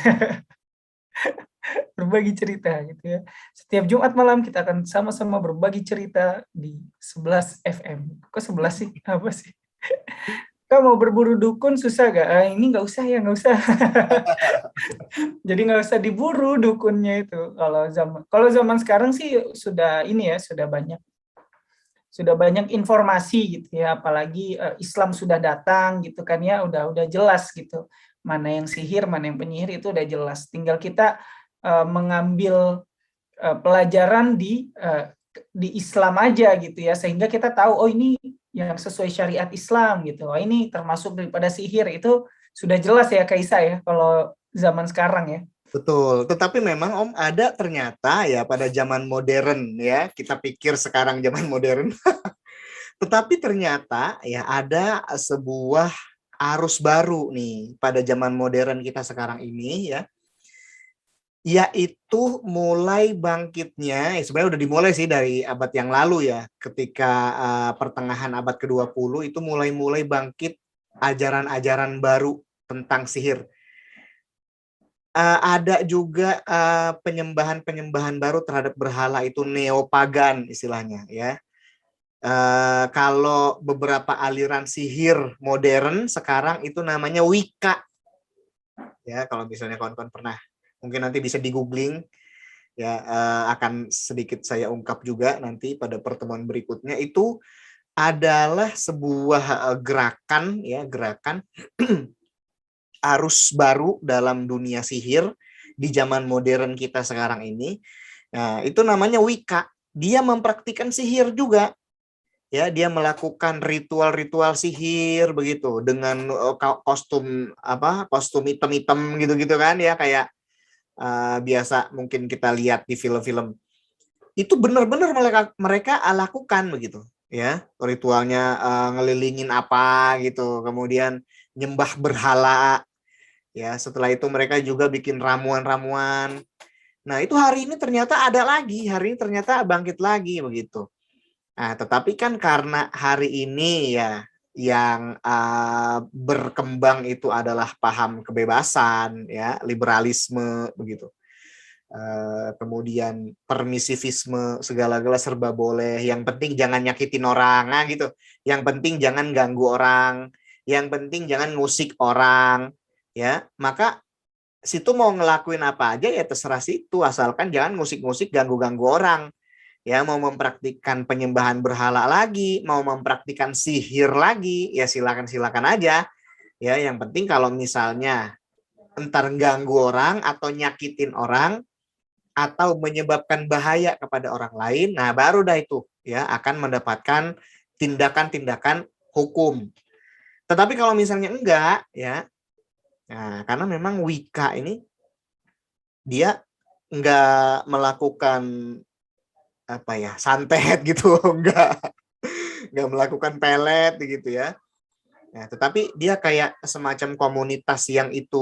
[SPEAKER 2] Berbagi cerita gitu ya. Setiap Jumat malam kita akan sama-sama berbagi cerita di 11 FM. Kok 11 sih? Apa sih? Kau mau berburu dukun susah gak? Ini nggak usah ya, nggak usah. Jadi nggak usah diburu dukunnya itu. Kalau zaman sekarang sih sudah ini ya, sudah banyak sudah banyak informasi gitu ya, apalagi Islam sudah datang gitu kan ya, udah jelas gitu. Mana yang sihir, mana yang penyihir itu udah jelas. Tinggal kita mengambil pelajaran di Islam aja gitu ya, sehingga kita tahu oh ini yang sesuai syariat Islam gitu. Oh ini termasuk daripada sihir, itu sudah jelas ya Kaisa ya kalau zaman sekarang ya.
[SPEAKER 1] Betul, tetapi memang Om ada ternyata ya pada zaman modern ya, kita pikir sekarang zaman modern. Tetapi ternyata ya ada sebuah arus baru nih pada zaman modern kita sekarang ini ya, yaitu mulai bangkitnya, sebenarnya udah dimulai sih dari abad yang lalu ya, ketika pertengahan abad ke-20 itu mulai bangkit ajaran-ajaran baru tentang sihir. Ada juga penyembahan baru terhadap berhala, itu neopagan istilahnya ya. Kalau beberapa aliran sihir modern sekarang itu namanya Wicca ya, kalau misalnya kawan-kawan pernah, mungkin nanti bisa di googling ya, akan sedikit saya ungkap juga nanti pada pertemuan berikutnya. Itu adalah sebuah gerakan arus baru dalam dunia sihir di zaman modern kita sekarang ini. Nah, itu namanya Wicca. Dia mempraktikkan sihir juga. Ya, dia melakukan ritual-ritual sihir begitu dengan kostum hitam-hitam gitu-gitu kan ya, kayak biasa mungkin kita lihat di film-film. Itu benar-benar mereka lakukan begitu ya, ritualnya ngelilingin apa gitu, kemudian nyembah berhala. Ya, setelah itu mereka juga bikin ramuan-ramuan. Nah, itu hari ini ternyata ada lagi, hari ini ternyata bangkit lagi begitu. Nah, tetapi kan karena hari ini ya yang berkembang itu adalah paham kebebasan ya, liberalisme begitu. Kemudian permisivisme, segala-gala serba boleh, yang penting jangan nyakitin orang, nah gitu. Yang penting jangan ganggu orang, yang penting jangan ngusik orang. Ya, maka situ mau ngelakuin apa aja ya terserah situ, asalkan jangan ngusik-ngusik, ganggu-ganggu orang. Ya, mau mempraktikkan penyembahan berhala lagi, mau mempraktikkan sihir lagi, ya silakan aja. Ya, yang penting kalau misalnya entar ganggu orang atau nyakitin orang atau menyebabkan bahaya kepada orang lain, nah baru dah itu ya akan mendapatkan tindakan-tindakan hukum. Tetapi kalau misalnya enggak ya, nah, karena memang Wicca ini dia nggak melakukan apa ya, santet gitu, nggak melakukan pelet gitu ya. Nah, tetapi dia kayak semacam komunitas yang itu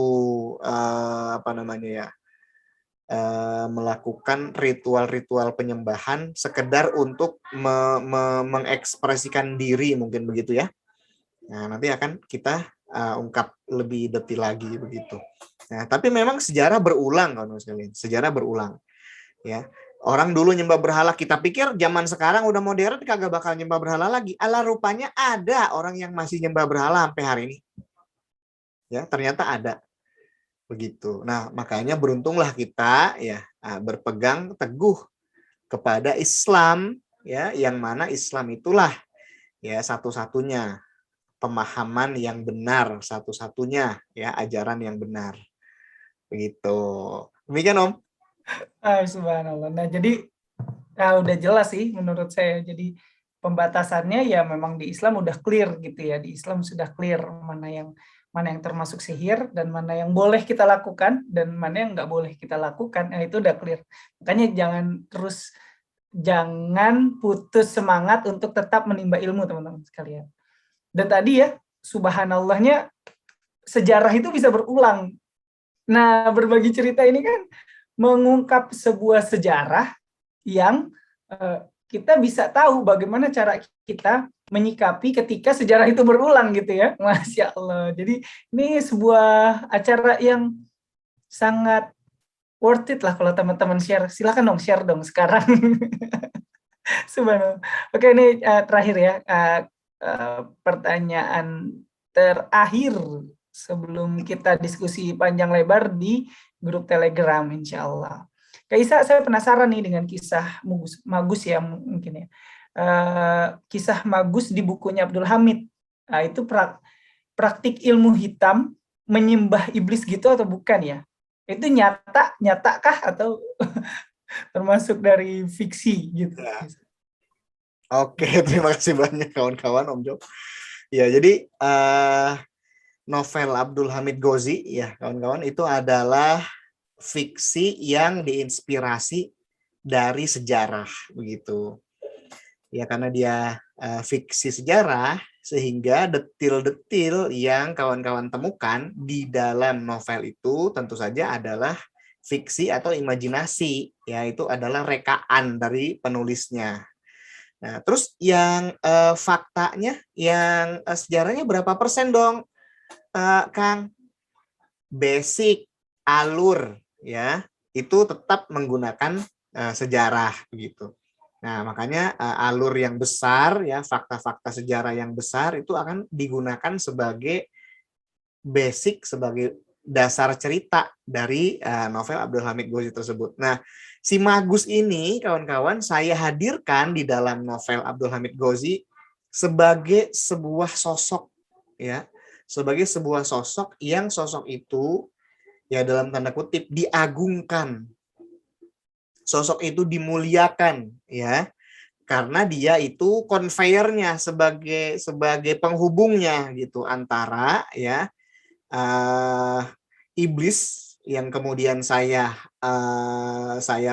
[SPEAKER 1] melakukan ritual-ritual penyembahan sekedar untuk mengekspresikan diri, mungkin begitu ya. Nah, nanti akan kita ungkap lebih detail lagi begitu. Nah, tapi memang sejarah berulang, kawan sekalian. Sejarah berulang. Ya, orang dulu nyembah berhala, kita pikir zaman sekarang udah modern kagak bakal nyembah berhala lagi. Alah, rupanya ada orang yang masih nyembah berhala sampai hari ini. Ya, ternyata ada. Begitu. Nah, makanya beruntunglah kita ya berpegang teguh kepada Islam ya, yang mana Islam itulah ya satu-satunya pemahaman yang benar, satu-satunya ya ajaran yang benar. Begitu. Demikian Om.
[SPEAKER 2] Subhanallah. Nah, jadi udah jelas sih menurut saya. Jadi pembatasannya ya memang di Islam udah clear gitu ya. Di Islam sudah clear mana yang termasuk sihir dan mana yang boleh kita lakukan dan mana yang nggak boleh kita lakukan. Nah, itu udah clear. Makanya jangan putus semangat untuk tetap menimba ilmu, teman-teman sekalian. Dan tadi ya, subhanallahnya sejarah itu bisa berulang. Nah, berbagi cerita ini kan mengungkap sebuah sejarah yang kita bisa tahu bagaimana cara kita menyikapi ketika sejarah itu berulang gitu ya. Masya Allah. Jadi ini sebuah acara yang sangat worth it lah kalau teman-teman share. Silakan dong share dong sekarang. Subhanallah. Oke, ini terakhir ya. Pertanyaan terakhir sebelum kita diskusi panjang lebar di grup Telegram, insya Allah. Kak Isa, saya penasaran nih dengan kisah Magus ya mungkin ya. kisah Magus di bukunya Abdul Hamid. Nah, itu praktik ilmu hitam menyembah iblis gitu atau bukan ya? Itu nyatakah atau termasuk dari fiksi gitu?
[SPEAKER 1] Ya. Oke, terima kasih banyak kawan-kawan Om Jo. Ya, jadi novel Abdul Hamid Ghozi ya kawan-kawan itu adalah fiksi yang diinspirasi dari sejarah begitu. Ya karena dia fiksi sejarah sehingga detil-detil yang kawan-kawan temukan di dalam novel itu tentu saja adalah fiksi atau imajinasi, yaitu adalah rekaan dari penulisnya. Nah, terus yang faktanya, yang sejarahnya berapa persen dong, Kang? Basic, alur, ya itu tetap menggunakan sejarah begitu. Nah, makanya alur yang besar ya, fakta-fakta sejarah yang besar itu akan digunakan sebagai basic, sebagai dasar cerita dari novel Abdul Hamid Ghozi tersebut. Nah, si Magus ini kawan-kawan saya hadirkan di dalam novel Abdul Hamid Ghozi sebagai sebuah sosok ya, sebagai sebuah sosok yang sosok itu ya dalam tanda kutip diagungkan. Sosok itu dimuliakan ya. Karena dia itu konveyornya sebagai penghubungnya gitu antara ya iblis yang kemudian saya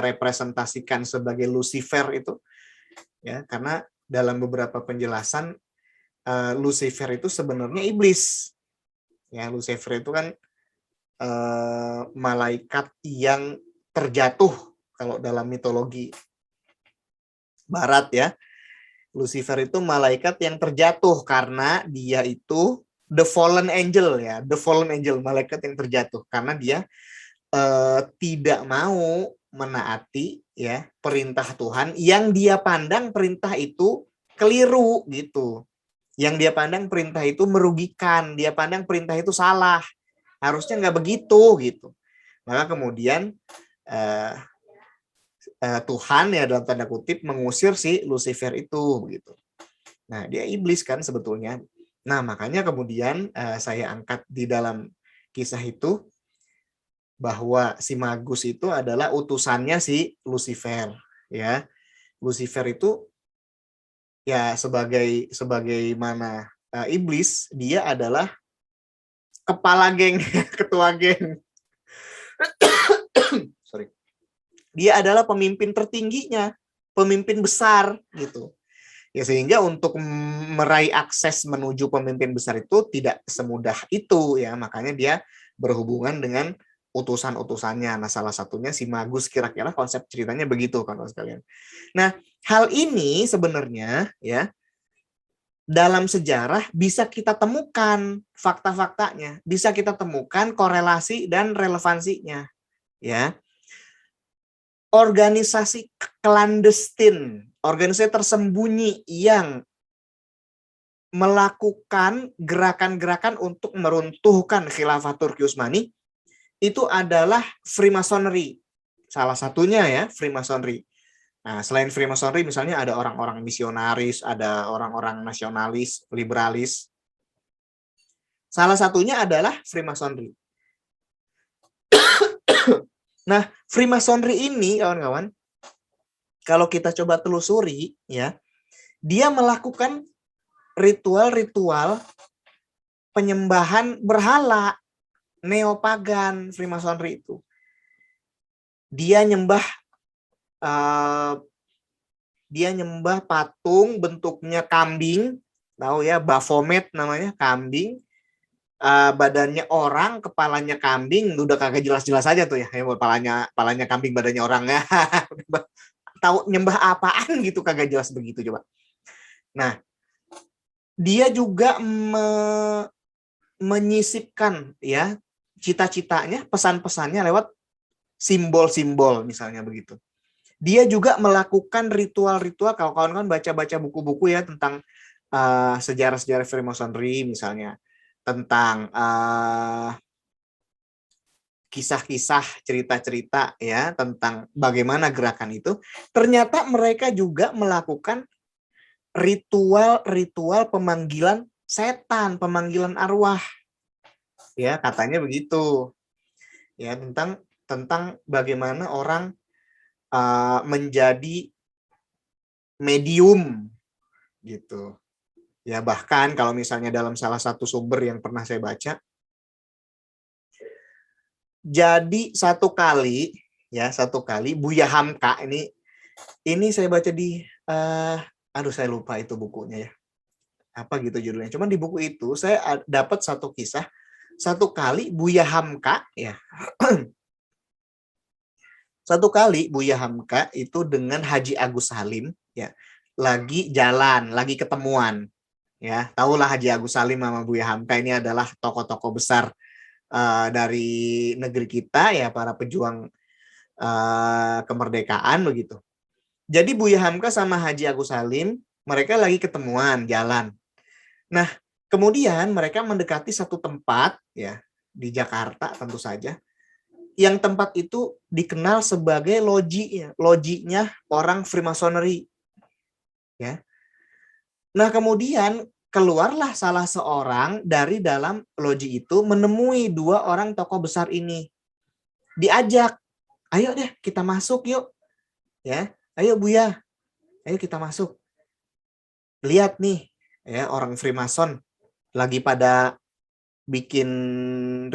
[SPEAKER 1] representasikan sebagai Lucifer itu ya, karena dalam beberapa penjelasan Lucifer itu sebenarnya iblis ya. Lucifer itu kan malaikat yang terjatuh kalau dalam mitologi Barat ya. Lucifer itu malaikat yang terjatuh karena dia itu the fallen angel ya, the fallen angel, malaikat yang terjatuh karena dia tidak mau menaati ya perintah Tuhan yang dia pandang perintah itu keliru gitu. Yang dia pandang perintah itu merugikan, dia pandang perintah itu salah. Harusnya nggak begitu gitu. Maka kemudian Tuhan ya dalam tanda kutip mengusir si Lucifer itu begitu. Nah, dia iblis kan sebetulnya. Nah, makanya kemudian saya angkat di dalam kisah itu bahwa si Magus itu adalah utusannya si Lucifer ya. Lucifer itu ya sebagaimana iblis, dia adalah kepala geng, ketua geng. Sorry. Dia adalah pemimpin tertingginya, pemimpin besar gitu. Ya sehingga untuk meraih akses menuju pemimpin besar itu tidak semudah itu ya, makanya dia berhubungan dengan utusan-utusannya. Nah, salah satunya si Magus, kira-kira konsep ceritanya begitu kan sekalian. Nah, hal ini sebenarnya ya dalam sejarah bisa kita temukan fakta-faktanya, bisa kita temukan korelasi dan relevansinya ya. Organisasi clandestine, organisasi tersembunyi yang melakukan gerakan-gerakan untuk meruntuhkan khilafah Turki Utsmani itu adalah Freemasonry. Salah satunya ya, Freemasonry. Nah, selain Freemasonry misalnya ada orang-orang misionaris, ada orang-orang nasionalis, liberalis. Salah satunya adalah Freemasonry. Nah, Freemasonry ini kawan-kawan, kalau kita coba telusuri ya, dia melakukan ritual-ritual penyembahan berhala, neopagan. Freemasonry itu dia nyembah patung bentuknya kambing, tahu ya, Baphomet namanya, kambing, badannya orang, kepalanya kambing, udah kagak jelas-jelas aja tuh ya, kepalanya kambing, badannya orang ya. Tahu nyembah apaan gitu, kagak jelas begitu coba. Nah, dia juga menyisipkan ya cita-citanya, pesan-pesannya lewat simbol-simbol misalnya begitu. Dia juga melakukan ritual-ritual, kalau kawan-kawan baca-baca buku-buku ya tentang sejarah-sejarah Freemasonry misalnya, tentang kisah-kisah, cerita-cerita ya tentang bagaimana gerakan itu, ternyata mereka juga melakukan ritual pemanggilan setan, pemanggilan arwah. Ya, katanya begitu. Ya, tentang bagaimana orang menjadi medium gitu. Ya, bahkan kalau misalnya dalam salah satu sumber yang pernah saya baca, jadi satu kali Buya Hamka ini saya baca di aduh saya lupa itu bukunya ya. Apa gitu judulnya. Cuman di buku itu saya dapat satu kisah, satu kali Buya Hamka ya. Satu kali Buya Hamka itu dengan Haji Agus Salim ya, lagi jalan, lagi ketemuan. Ya, tahulah Haji Agus Salim sama Buya Hamka ini adalah tokoh-tokoh besar dari negeri kita ya, para pejuang kemerdekaan begitu. Jadi Buya Hamka sama Haji Agus Salim mereka lagi ketemuan jalan. Nah, kemudian mereka mendekati satu tempat ya di Jakarta tentu saja. Yang tempat itu dikenal sebagai lojinya orang Freemasonry. Ya. Nah, kemudian keluarlah salah seorang dari dalam loji itu menemui dua orang tokoh besar ini. Diajak, ayo deh kita masuk yuk. Ya, ayo Buya, ayo kita masuk. Lihat nih, ya orang Freemason lagi pada bikin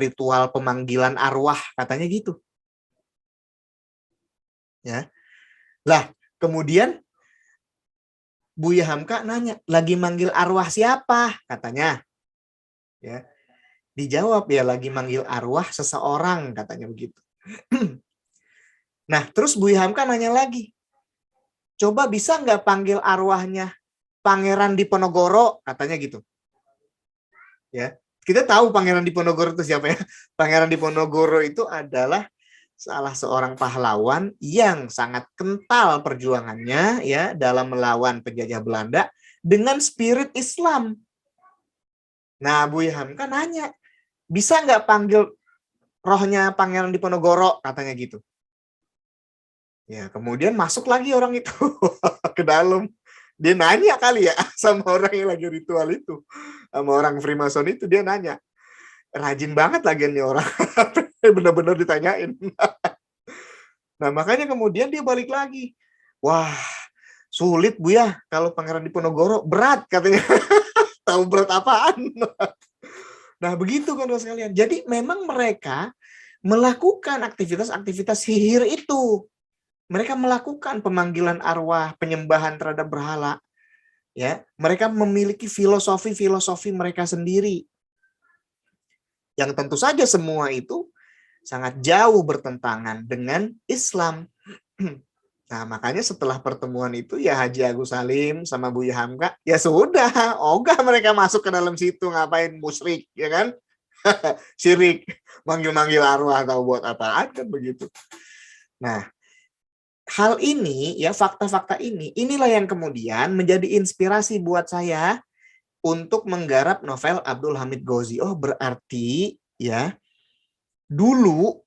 [SPEAKER 1] ritual pemanggilan arwah, katanya gitu. Ya. Lah, kemudian Buya Hamka nanya, lagi manggil arwah siapa? Katanya. Ya. Dijawab ya lagi manggil arwah seseorang, katanya begitu. Nah, terus Buya Hamka nanya lagi. Coba bisa nggak panggil arwahnya Pangeran Diponegoro, katanya gitu. Ya. Kita tahu Pangeran Diponegoro itu siapa ya? Pangeran Diponegoro itu adalah salah seorang pahlawan yang sangat kental perjuangannya ya dalam melawan penjajah Belanda dengan spirit Islam. Nah, Buya Hamka nanya, bisa nggak panggil rohnya Pangeran Diponegoro, katanya gitu. Ya, kemudian masuk lagi orang itu ke dalam. Dia nanya kali ya sama orang yang lagi ritual itu. Sama orang Freemason itu dia nanya. Rajin banget lagi nih orang. Benar-benar ditanyain. Nah, makanya kemudian dia balik lagi. Wah, sulit Bu ya kalau Pangeran Diponegoro, berat katanya. Tahu berat apaan? Nah, begitu kan sekalian. Jadi memang mereka melakukan aktivitas-aktivitas sihir itu. Mereka melakukan pemanggilan arwah, penyembahan terhadap berhala. Ya, mereka memiliki filosofi mereka sendiri. Yang tentu saja semua itu sangat jauh bertentangan dengan Islam. Nah, makanya setelah pertemuan itu ya Haji Agus Salim sama Buya Hamka, ya sudah, ogah mereka masuk ke dalam situ, ngapain musyrik, ya kan? Syirik, manggil-manggil arwah atau buat apaan kan begitu. Nah, hal ini ya, fakta-fakta inilah yang kemudian menjadi inspirasi buat saya untuk menggarap novel Abdul Hamid Ghozi. Oh, berarti ya dulu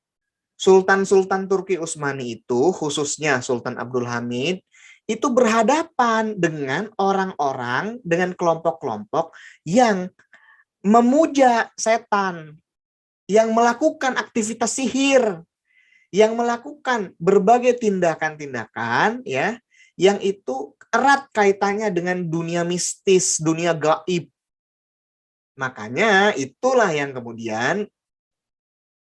[SPEAKER 1] Sultan-Sultan Turki Utsmani itu, khususnya Sultan Abdul Hamid, itu berhadapan dengan orang-orang, dengan kelompok-kelompok yang memuja setan, yang melakukan aktivitas sihir, yang melakukan berbagai tindakan-tindakan ya, yang itu erat kaitannya dengan dunia mistis, dunia gaib. Makanya itulah yang kemudian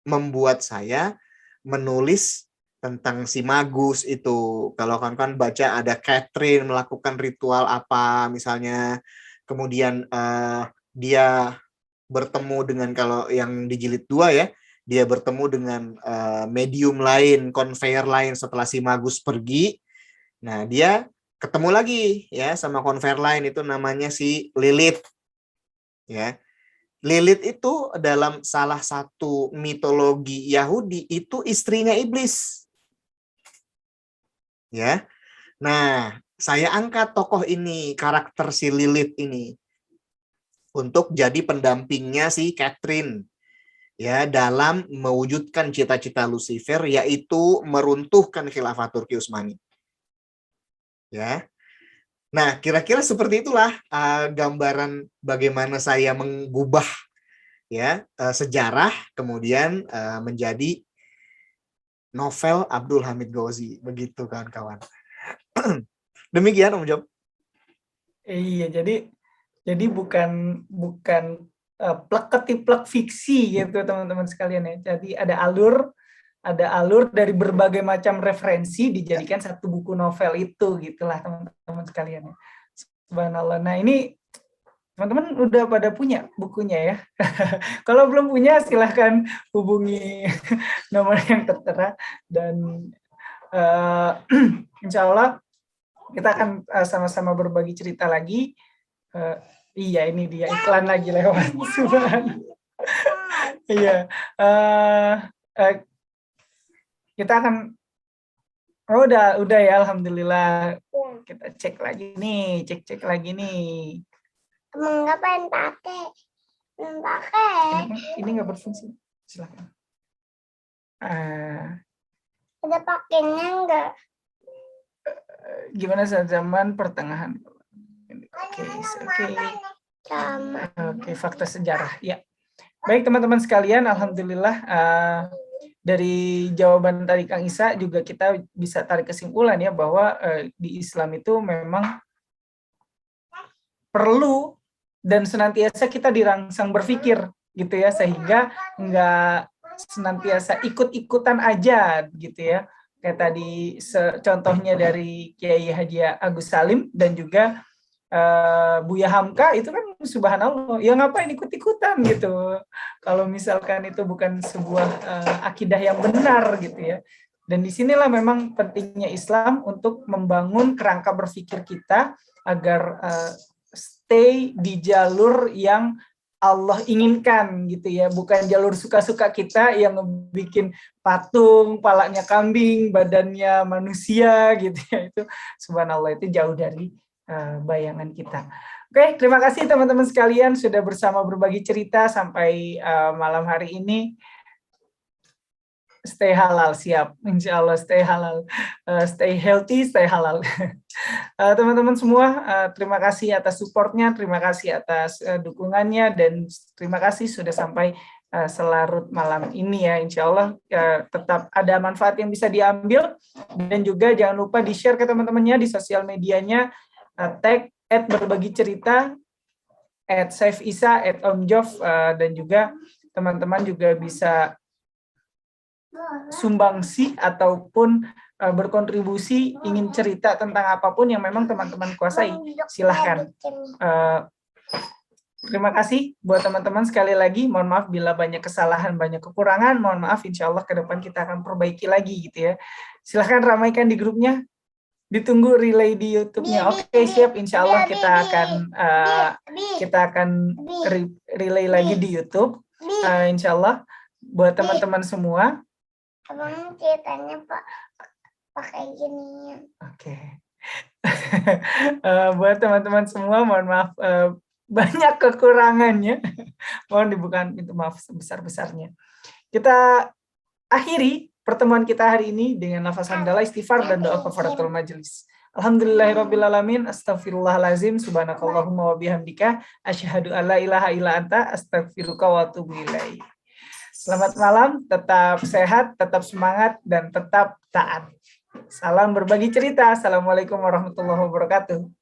[SPEAKER 1] membuat saya menulis tentang si Magus itu. Kalau kan baca ada Catherine melakukan ritual apa misalnya, kemudian dia bertemu dengan, kalau yang di jilid 2 ya, dia bertemu dengan medium lain, conveyor lain setelah si Magus pergi. Nah, dia ketemu lagi ya sama conveyor lain, itu namanya si Lilith. Ya. Lilith itu dalam salah satu mitologi Yahudi itu istrinya iblis. Ya. Nah, saya angkat tokoh ini, karakter si Lilith ini untuk jadi pendampingnya si Catherine. Ya, dalam mewujudkan cita-cita Lucifer, yaitu meruntuhkan khilafah Turki Utsmani. Ya. Nah, kira-kira seperti itulah gambaran bagaimana saya mengubah ya sejarah kemudian menjadi novel Abdul Hamid Ghozi, begitu kawan-kawan. Demikian Om Job.
[SPEAKER 2] Iya, jadi bukan plek-ketiplek fiksi gitu teman-teman sekalian ya. Jadi ada alur dari berbagai macam referensi dijadikan satu buku novel itu, gitulah teman-teman sekalian ya. Subhanallah. Nah, ini teman-teman udah pada punya bukunya ya. Kalau belum punya silahkan hubungi nomor yang tertera dan insya Allah kita akan sama-sama berbagi cerita lagi. Iya, ini dia iklan lagi lewat. Iya, kita akan udah ya, alhamdulillah. Kita cek lagi nih, cek lagi nih.
[SPEAKER 3] Enggak pengen pakai.
[SPEAKER 2] Ini nggak berfungsi. Silakan.
[SPEAKER 3] Ada pakainya enggak?
[SPEAKER 2] Gimana saat zaman pertengahan? Oke, fakta sejarah. Ya. Baik teman-teman sekalian, alhamdulillah dari jawaban tadi Kang Isa juga kita bisa tarik kesimpulan ya bahwa di Islam itu memang perlu dan senantiasa kita dirangsang berpikir gitu ya, sehingga nggak senantiasa ikut-ikutan aja gitu ya. Kayak tadi contohnya dari Kiai Haji Agus Salim dan juga Buya Hamka itu kan subhanallah, ya ngapain ikut-ikutan gitu. Kalau misalkan itu bukan sebuah akidah yang benar gitu ya. Dan disinilah memang pentingnya Islam untuk membangun kerangka berpikir kita agar stay di jalur yang Allah inginkan gitu ya, bukan jalur suka-suka kita yang bikin patung, palanya kambing, badannya manusia gitu ya. Itu subhanallah, itu jauh dari bayangan kita. Oke, terima kasih teman-teman sekalian sudah bersama berbagi cerita sampai malam hari ini. Stay halal, siap. Insya Allah stay halal. Stay healthy, stay halal. Teman-teman semua, terima kasih atas supportnya, terima kasih atas dukungannya, dan terima kasih sudah sampai selarut malam ini ya. Insya Allah tetap ada manfaat yang bisa diambil, dan juga jangan lupa di-share ke teman-temannya di sosial medianya, tag @berbagicerita, @saifisa, @omjof, dan juga teman-teman juga bisa sumbangsi ataupun berkontribusi, ingin cerita tentang apapun yang memang teman-teman kuasai, silahkan. Terima kasih buat teman-teman, sekali lagi mohon maaf bila banyak kesalahan, banyak kekurangan, mohon maaf, insya Allah ke depan kita akan perbaiki lagi gitu ya. Silahkan ramaikan di grupnya, ditunggu relay di YouTube-nya. Oke, siap, insya Allah kita akan relay lagi di YouTube, insya Allah buat teman-teman semua.
[SPEAKER 3] Abang ceritanya pakai gini.
[SPEAKER 2] Oke. Buat teman-teman semua, mohon maaf banyak kekurangannya. Mohon dibuka pintu maaf sebesar-besarnya. Kita akhiri pertemuan kita hari ini dengan lafaz hamdalah, istighfar, dan doa kafaratul majelis. Alhamdulillahirrabbilalamin, astaghfirullahalazim, subhanakallahumma wa bihamdika, asyhadu alla ilaha illa anta, astaghfiruka wa atubu ilaik. Selamat malam, tetap sehat, tetap semangat, dan tetap taat. Salam berbagi cerita. Assalamualaikum warahmatullahi wabarakatuh.